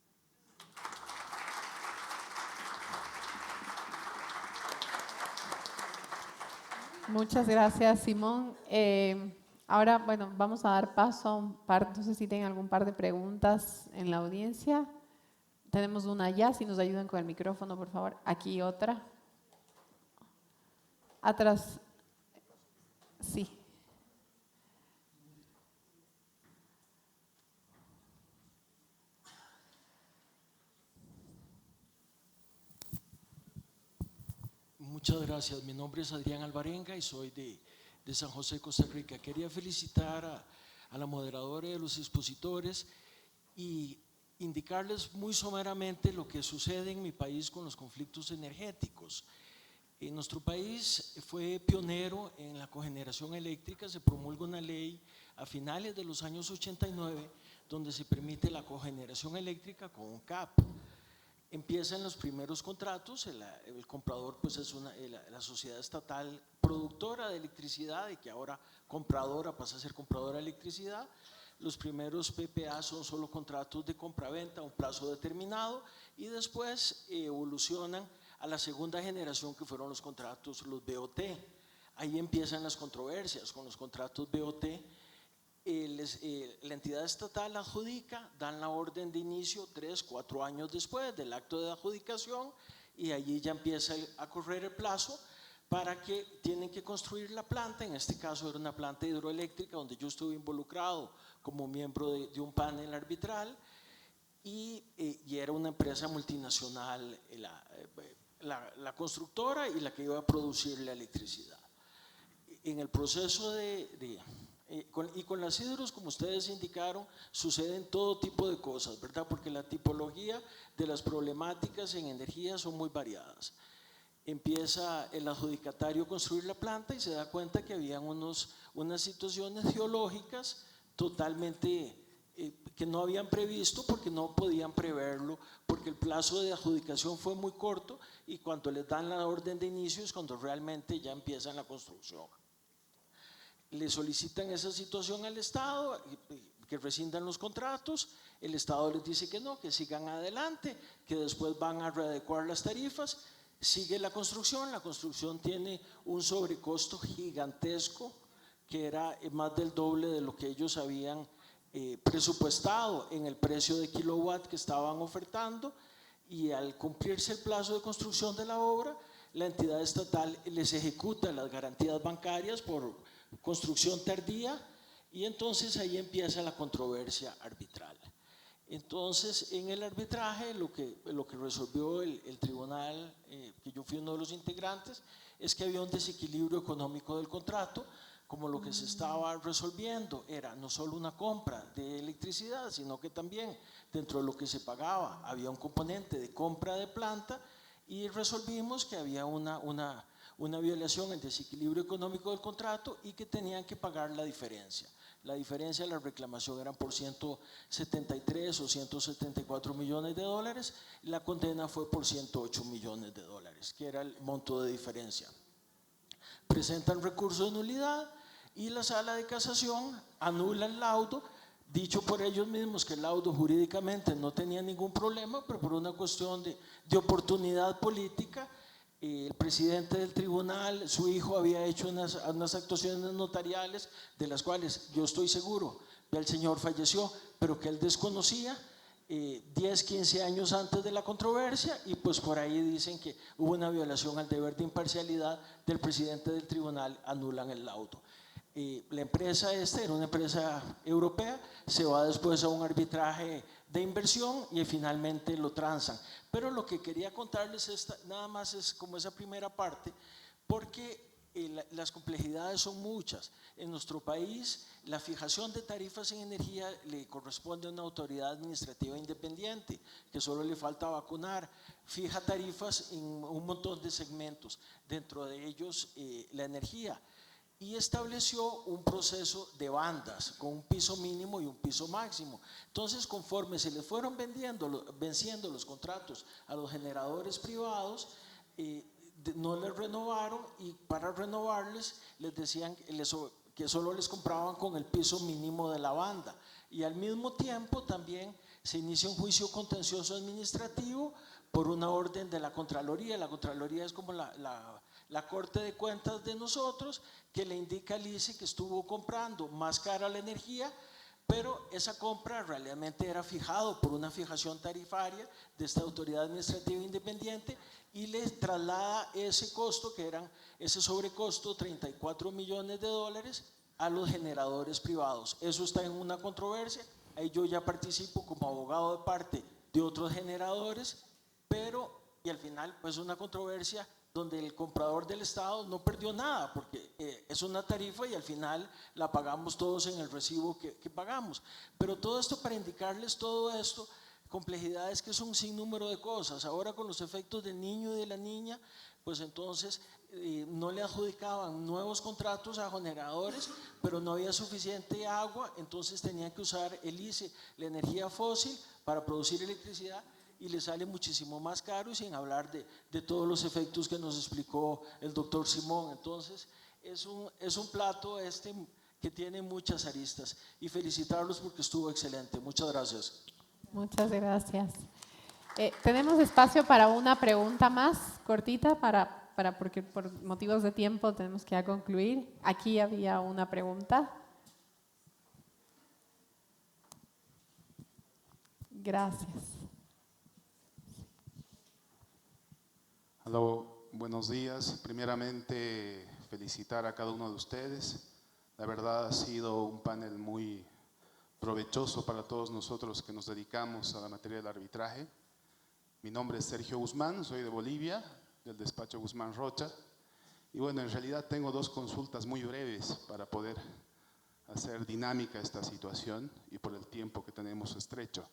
Muchas gracias, Simón. Ahora, bueno, vamos a dar paso a un par, no sé si tienen algún par de preguntas en la audiencia. Tenemos una allá, si nos ayudan con el micrófono, por favor. Aquí otra. Atrás. Sí. Muchas gracias. Mi nombre es Adrián Alvarenga y soy de San José, Costa Rica. Quería felicitar a la moderadora y a los expositores y indicarles muy someramente lo que sucede en mi país con los conflictos energéticos. En nuestro país fue pionero en la cogeneración eléctrica, se promulga una ley a finales de los años 89 donde se permite la cogeneración eléctrica con un CAP. Empiezan los primeros contratos, el comprador pues es la sociedad estatal productora de electricidad y que ahora compradora pasa a ser compradora de electricidad. Los primeros PPA son solo contratos de compra-venta a un plazo determinado y después evolucionan a la segunda generación que fueron los contratos, los BOT. Ahí empiezan las controversias con los contratos BOT. La entidad estatal adjudica, dan la orden de inicio 3 o 4 años después del acto de adjudicación y allí ya empieza a correr el plazo para que tienen que construir la planta. En este caso era una planta hidroeléctrica donde yo estuve involucrado como miembro de un panel arbitral y era una empresa multinacional, la constructora y la que iba a producir la electricidad. En el proceso con las hidros, como ustedes indicaron, suceden todo tipo de cosas, ¿verdad? Porque la tipología de las problemáticas en energía son muy variadas. Empieza el adjudicatario a construir la planta y se da cuenta que habían unas situaciones geológicas totalmente que no habían previsto porque no podían preverlo, porque el plazo de adjudicación fue muy corto y cuando les dan la orden de inicio es cuando realmente ya empiezan la construcción. Le solicitan esa situación al Estado, que rescindan los contratos, el Estado les dice que no, que sigan adelante, que después van a readecuar las tarifas, sigue la construcción tiene un sobrecosto gigantesco, que era más del doble de lo que ellos habían presupuestado en el precio de kilowatt que estaban ofertando, y al cumplirse el plazo de construcción de la obra, la entidad estatal les ejecuta las garantías bancarias por construcción tardía y entonces ahí empieza la controversia arbitral. Entonces en el arbitraje lo que resolvió el tribunal, que yo fui uno de los integrantes, es que había un desequilibrio económico del contrato, como lo que se estaba resolviendo era no solo una compra de electricidad, sino que también dentro de lo que se pagaba había un componente de compra de planta y resolvimos que había una violación del desequilibrio económico del contrato y que tenían que pagar la diferencia. La diferencia de la reclamación eran por 173 o 174 millones de dólares, la condena fue por 108 millones de dólares, que era el monto de diferencia. Presentan recurso de nulidad y la sala de casación anula el laudo, dicho por ellos mismos que el laudo jurídicamente no tenía ningún problema, pero por una cuestión de oportunidad política, el presidente del tribunal, su hijo había hecho unas actuaciones notariales de las cuales yo estoy seguro que el señor falleció, pero que él desconocía 10, 15 años antes de la controversia, y pues por ahí dicen que hubo una violación al deber de imparcialidad del presidente del tribunal, anulan el laudo. La empresa era una empresa europea, se va después a un arbitraje de inversión y finalmente lo transan. Pero lo que quería contarles nada más es como esa primera parte, porque las complejidades son muchas. En nuestro país la fijación de tarifas en energía le corresponde a una autoridad administrativa independiente, que solo le falta vacunar, fija tarifas en un montón de segmentos, dentro de ellos la energía, y estableció un proceso de bandas con un piso mínimo y un piso máximo. Entonces, conforme se les fueron venciendo los contratos a los generadores privados, no les renovaron, y para renovarles les decían que solo les compraban con el piso mínimo de la banda, y al mismo tiempo también se inicia un juicio contencioso administrativo por una orden de la Contraloría. La Contraloría es como la Corte de Cuentas de nosotros, que le indica al ICE que estuvo comprando más cara la energía, pero esa compra realmente era fijado por una fijación tarifaria de esta autoridad administrativa independiente, y le traslada ese costo, que eran ese sobrecosto, 34 millones de dólares, a los generadores privados. Eso está en una controversia, ahí yo ya participo como abogado de parte de otros generadores, pero y al final pues una controversia donde el comprador del Estado no perdió nada, porque es una tarifa y al final la pagamos todos en el recibo que pagamos. Pero todo esto para indicarles todo esto, complejidades que son un sinnúmero de cosas. Ahora con los efectos del niño y de la niña, pues entonces no le adjudicaban nuevos contratos a generadores, pero no había suficiente agua, entonces tenían que usar el ICE, la energía fósil, para producir electricidad, y le sale muchísimo más caro, y sin hablar de todos los efectos que nos explicó el doctor Simón. Entonces es un plato que tiene muchas aristas, y felicitarlos porque estuvo excelente. Muchas gracias. Muchas gracias. Tenemos espacio para una pregunta más cortita, porque por motivos de tiempo tenemos que ya concluir. Aquí había una pregunta. Gracias. Hola, buenos días. Primeramente, felicitar a cada uno de ustedes. La verdad ha sido un panel muy provechoso para todos nosotros que nos dedicamos a la materia del arbitraje. Mi nombre es Sergio Guzmán, soy de Bolivia, del despacho Guzmán Rocha. Y bueno, en realidad tengo dos consultas muy breves para poder hacer dinámica esta situación y por el tiempo que tenemos estrecho.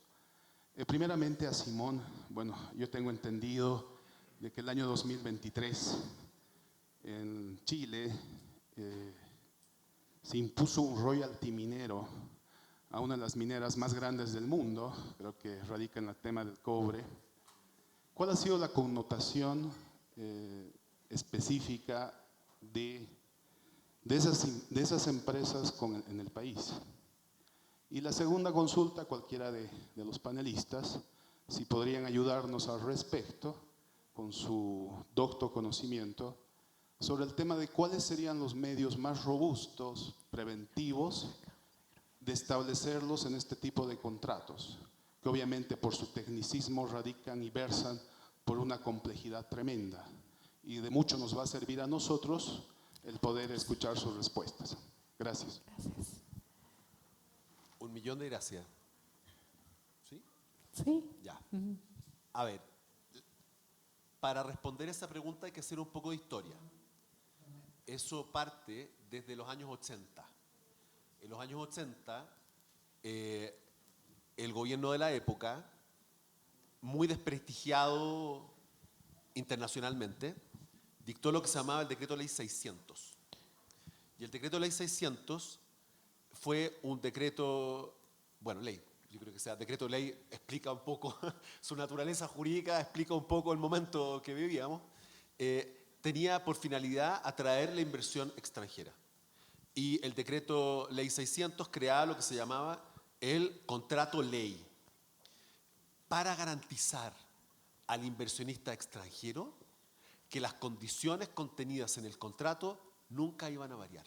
Primeramente a Simón, bueno, yo tengo entendido de que el año 2023 en Chile se impuso un royalty minero a una de las mineras más grandes del mundo, creo que radica en el tema del cobre. ¿Cuál ha sido la connotación específica de esas empresas en el país? Y la segunda consulta, cualquiera de los panelistas, si podrían ayudarnos al respecto, con su docto conocimiento, sobre el tema de cuáles serían los medios más robustos, preventivos, de establecerlos en este tipo de contratos, que obviamente por su tecnicismo radican y versan por una complejidad tremenda. Y de mucho nos va a servir a nosotros el poder escuchar sus respuestas. Gracias. Gracias. 1.000.000 de gracias. ¿Sí? Sí. Ya. A ver, para responder esa pregunta hay que hacer un poco de historia. Eso parte desde los años 80. En los años 80, el gobierno de la época, muy desprestigiado internacionalmente, dictó lo que se llamaba el Decreto Ley 600. Y el Decreto Ley 600 fue un decreto, bueno, ley, yo creo que sea decreto ley, explica un poco su naturaleza jurídica, explica un poco el momento que vivíamos. Tenía por finalidad atraer la inversión extranjera. Y el decreto ley 600 creaba lo que se llamaba el contrato ley para garantizar al inversionista extranjero que las condiciones contenidas en el contrato nunca iban a variar.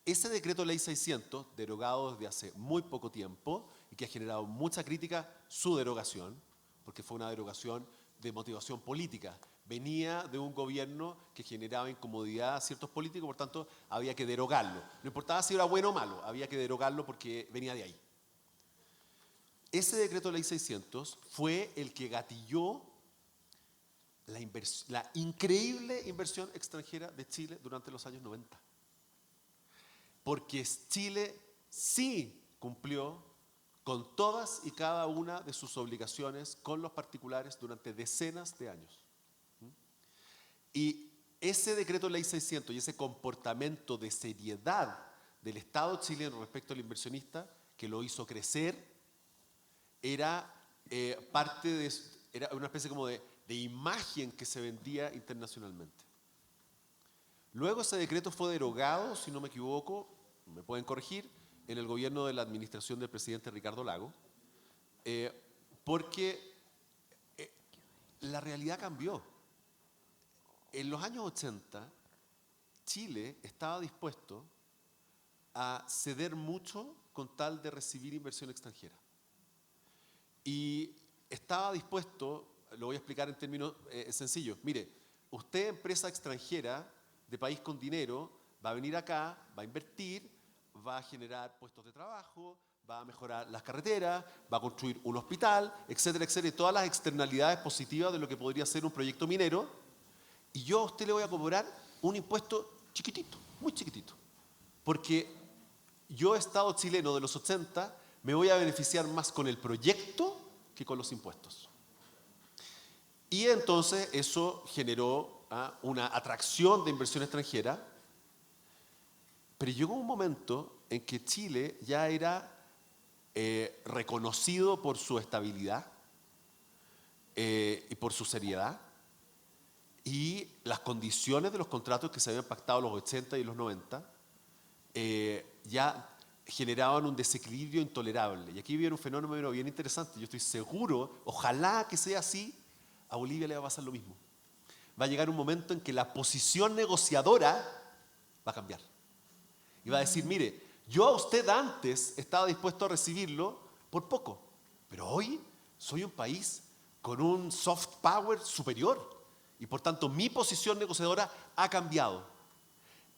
Ese decreto ley 600, derogado desde hace muy poco tiempo y que ha generado mucha crítica, su derogación, porque fue una derogación de motivación política, venía de un gobierno que generaba incomodidad a ciertos políticos, por tanto había que derogarlo. No importaba si era bueno o malo, había que derogarlo porque venía de ahí. Ese decreto ley 600 fue el que gatilló la increíble inversión extranjera de Chile durante los años 90. Porque Chile sí cumplió con todas y cada una de sus obligaciones con los particulares durante decenas de años. Y ese decreto ley 600 y ese comportamiento de seriedad del Estado chileno respecto al inversionista, que lo hizo crecer, era era una especie como de imagen que se vendía internacionalmente. Luego ese decreto fue derogado, si no me equivoco, me pueden corregir, en el gobierno de la administración del presidente Ricardo Lagos, porque la realidad cambió. En los años 80, Chile estaba dispuesto a ceder mucho con tal de recibir inversión extranjera. Y estaba dispuesto, lo voy a explicar en términos sencillos, mire, usted, empresa extranjera de país con dinero, va a venir acá, va a invertir, va a generar puestos de trabajo, va a mejorar las carreteras, va a construir un hospital, etcétera, etcétera, y todas las externalidades positivas de lo que podría ser un proyecto minero, y yo a usted le voy a cobrar un impuesto chiquitito, muy chiquitito, porque yo, Estado chileno de los 80, me voy a beneficiar más con el proyecto que con los impuestos. Y entonces eso generó una atracción de inversión extranjera, pero llegó un momento en que Chile ya era reconocido por su estabilidad y por su seriedad, y las condiciones de los contratos que se habían pactado en los 80 y los 90 ya generaban un desequilibrio intolerable. Y aquí viene un fenómeno bien interesante. Yo estoy seguro, ojalá que sea así, a Bolivia le va a pasar lo mismo. Va a llegar un momento en que la posición negociadora va a cambiar. Y va a decir, mire, yo a usted antes estaba dispuesto a recibirlo por poco, pero hoy soy un país con un soft power superior y por tanto mi posición negociadora ha cambiado.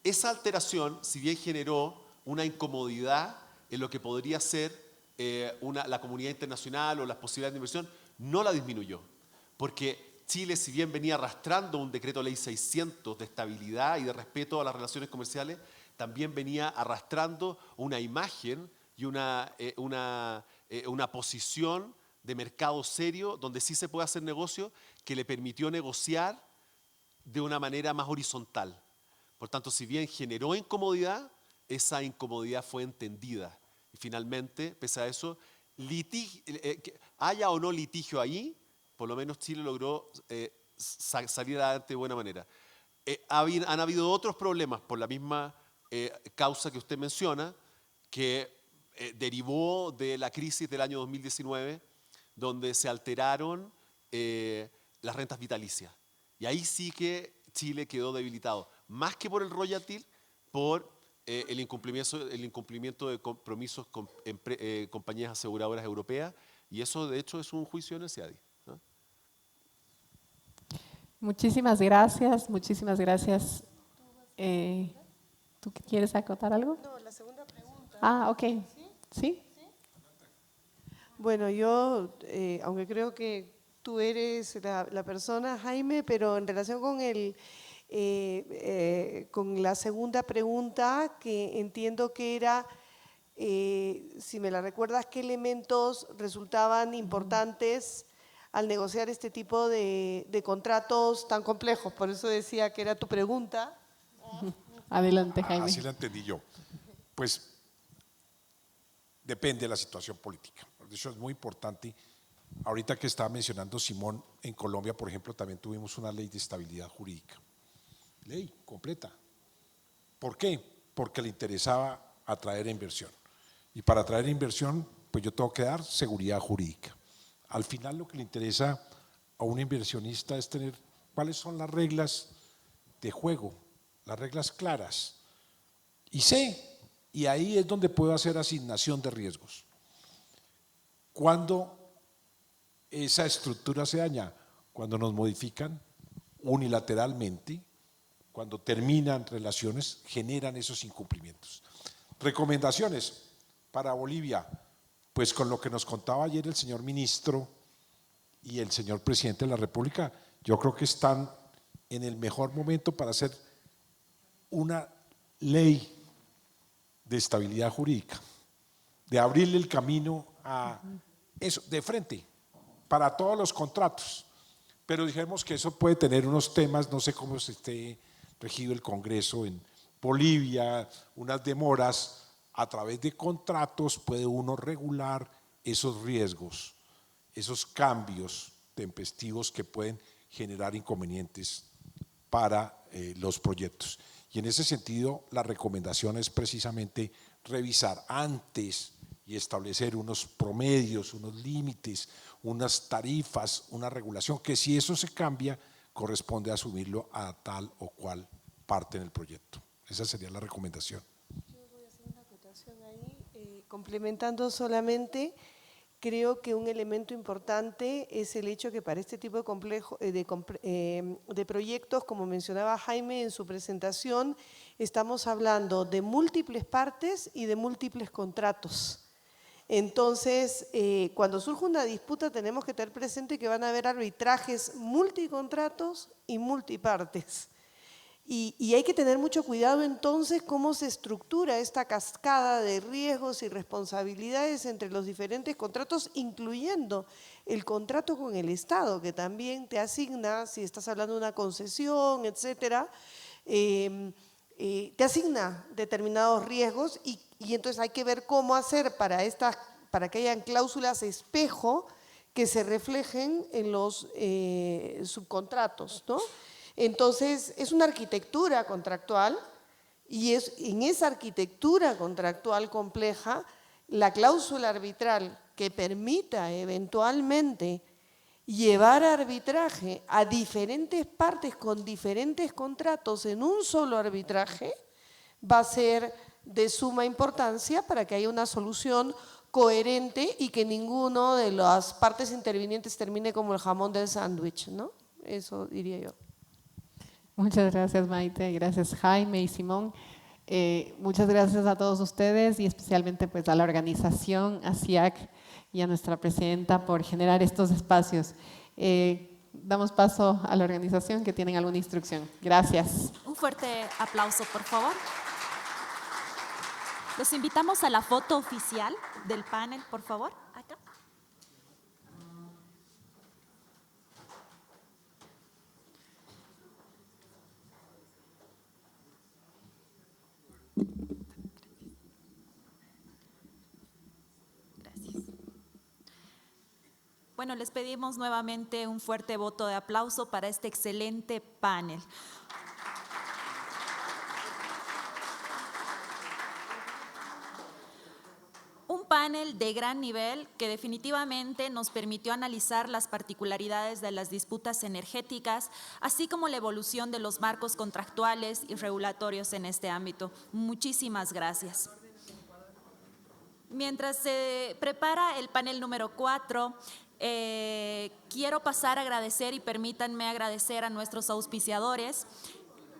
Esa alteración, si bien generó una incomodidad en lo que podría ser la comunidad internacional o las posibilidades de inversión, no la disminuyó. Porque Chile, si bien venía arrastrando un decreto ley 600 de estabilidad y de respeto a las relaciones comerciales, también venía arrastrando una imagen y una posición de mercado serio donde sí se puede hacer negocio, que le permitió negociar de una manera más horizontal. Por tanto, si bien generó incomodidad, esa incomodidad fue entendida. Y finalmente, pese a eso, haya o no litigio ahí, por lo menos Chile logró salir adelante de buena manera. Han habido otros problemas por la misma causa que usted menciona, que derivó de la crisis del año 2019, donde se alteraron las rentas vitalicias. Y ahí sí que Chile quedó debilitado, más que por el royalty, por el incumplimiento de compromisos con compañías aseguradoras europeas, y eso de hecho es un juicio en el CIADI. ¿No? Muchísimas gracias, muchísimas gracias. ¿Tú quieres acotar algo? No, la segunda pregunta. Ah, ok. ¿Sí? Bueno, yo, aunque creo que tú eres la persona, Jaime, pero en relación con la segunda pregunta, que entiendo que era, si me la recuerdas, ¿qué elementos resultaban importantes al negociar este tipo de contratos tan complejos? Por eso decía que era tu pregunta. Adelante, Jaime. Así la entendí yo. Pues depende de la situación política. De hecho, es muy importante. Ahorita que estaba mencionando Simón, en Colombia, por ejemplo, también tuvimos una ley de estabilidad jurídica. Ley completa. ¿Por qué? Porque le interesaba atraer inversión. Y para atraer inversión, pues yo tengo que dar seguridad jurídica. Al final lo que le interesa a un inversionista es tener cuáles son las reglas de juego, las reglas claras. Y ahí es donde puedo hacer asignación de riesgos. Cuando esa estructura se daña, cuando nos modifican unilateralmente, cuando terminan relaciones, generan esos incumplimientos. Recomendaciones para Bolivia, pues con lo que nos contaba ayer el señor ministro y el señor presidente de la República, yo creo que están en el mejor momento para hacer una ley de estabilidad jurídica, de abrirle el camino a eso, de frente, para todos los contratos. Pero dijimos que eso puede tener unos temas, no sé cómo se esté regido el Congreso en Bolivia, unas demoras. A través de contratos puede uno regular esos riesgos, esos cambios tempestivos que pueden generar inconvenientes para los proyectos. Y en ese sentido, la recomendación es precisamente revisar antes y establecer unos promedios, unos límites, unas tarifas, una regulación, que si eso se cambia, corresponde asumirlo a tal o cual parte en el proyecto. Esa sería la recomendación. Yo voy a hacer una acotación ahí, complementando solamente. Creo que un elemento importante es el hecho que para este tipo de proyectos, como mencionaba Jaime en su presentación, estamos hablando de múltiples partes y de múltiples contratos. Entonces, cuando surge una disputa tenemos que tener presente que van a haber arbitrajes multicontratos y multipartes. Y hay que tener mucho cuidado entonces cómo se estructura esta cascada de riesgos y responsabilidades entre los diferentes contratos, incluyendo el contrato con el Estado, que también te asigna, si estás hablando de una concesión, etcétera, te asigna determinados riesgos y entonces hay que ver cómo hacer para que hayan cláusulas espejo que se reflejen en los subcontratos, ¿no? Entonces, es una arquitectura contractual y en esa arquitectura contractual compleja, la cláusula arbitral que permita eventualmente llevar a arbitraje a diferentes partes con diferentes contratos en un solo arbitraje va a ser de suma importancia para que haya una solución coherente y que ninguno de las partes intervinientes termine como el jamón del sándwich, ¿no? Eso diría yo. Muchas gracias, Maite, gracias Jaime y Simón. Muchas gracias a todos ustedes y especialmente pues a la organización, a SIAC y a nuestra presidenta por generar estos espacios. Damos paso a la organización que tienen alguna instrucción. Gracias. Un fuerte aplauso, por favor. Los invitamos a la foto oficial del panel, por favor. Acá. Gracias. Bueno, les pedimos nuevamente un fuerte voto de aplauso para este excelente panel. Un panel de gran nivel que definitivamente nos permitió analizar las particularidades de las disputas energéticas, así como la evolución de los marcos contractuales y regulatorios en este ámbito. Muchísimas gracias. Mientras se prepara el panel número 4, quiero pasar a agradecer y permítanme agradecer a nuestros auspiciadores,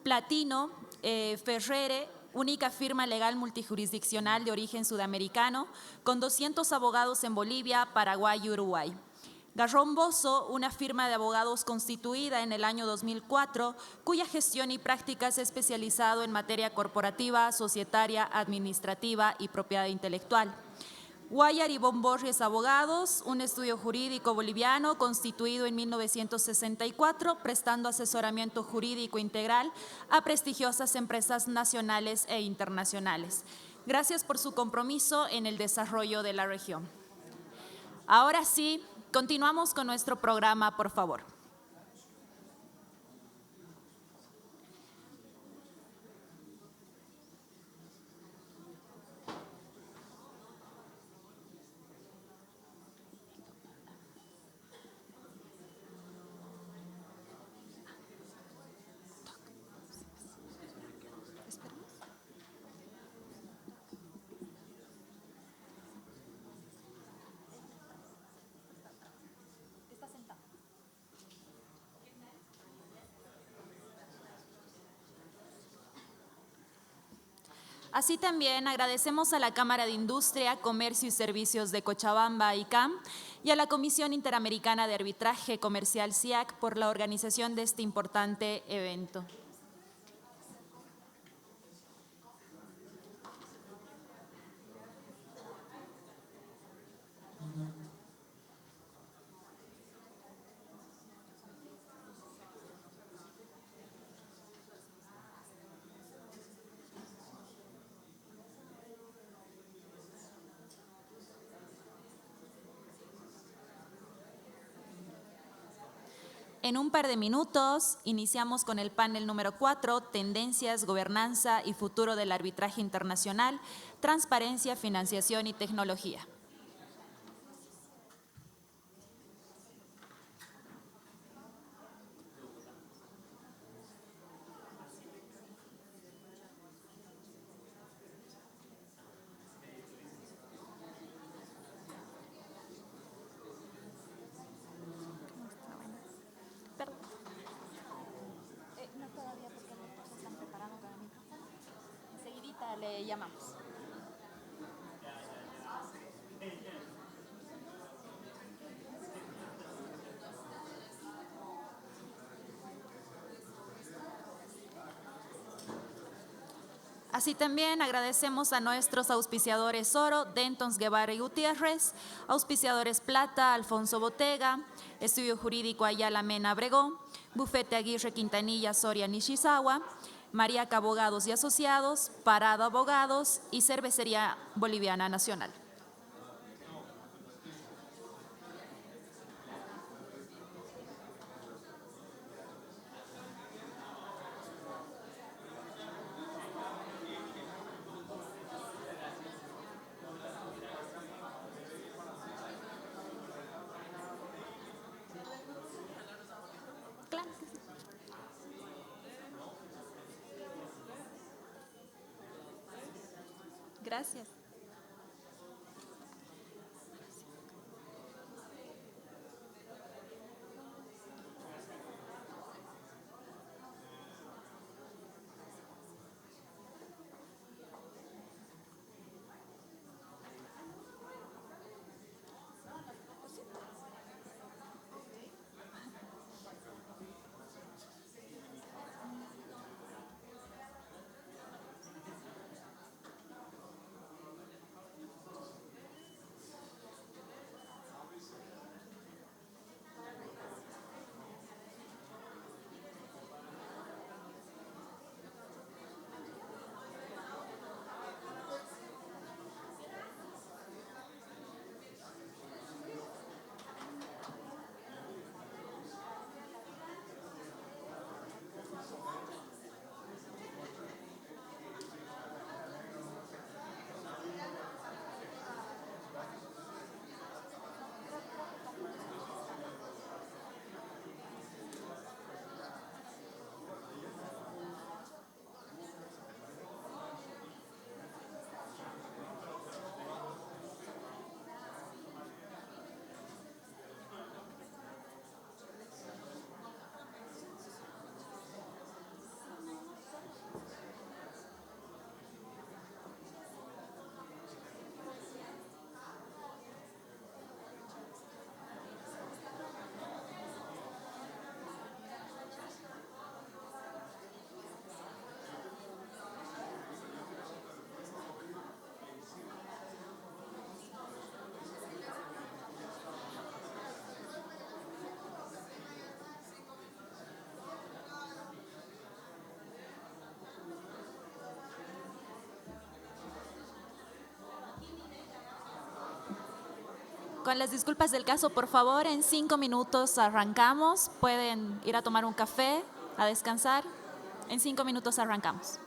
Platino, Ferrere, única firma legal multijurisdiccional de origen sudamericano, con 200 abogados en Bolivia, Paraguay y Uruguay. Garrón Bozo, una firma de abogados constituida en el año 2004, cuya gestión y práctica se ha especializado en materia corporativa, societaria, administrativa y propiedad intelectual. Guayar y Bomborries Abogados, un estudio jurídico boliviano constituido en 1964, prestando asesoramiento jurídico integral a prestigiosas empresas nacionales e internacionales. Gracias por su compromiso en el desarrollo de la región. Ahora sí, continuamos con nuestro programa, por favor. Así también agradecemos a la Cámara de Industria, Comercio y Servicios de Cochabamba, ICAM, y a la Comisión Interamericana de Arbitraje Comercial, SIAC, por la organización de este importante evento. En un par de minutos iniciamos con el panel número 4, Tendencias, Gobernanza y Futuro del Arbitraje Internacional, Transparencia, Financiación y Tecnología. Le llamamos. Así también agradecemos a nuestros auspiciadores Oro, Dentons Guevara y Gutiérrez, auspiciadores Plata, Alfonso Botega, Estudio Jurídico Ayala Mena Abregó, Bufete Aguirre Quintanilla Soria Nishizawa, Mariaca Abogados y Asociados, Parado Abogados y Cervecería Boliviana Nacional. Claro que sí. Gracias. Con las disculpas del caso, por favor, en 5 minutos arrancamos. Pueden ir a tomar un café, a descansar. En 5 minutos arrancamos.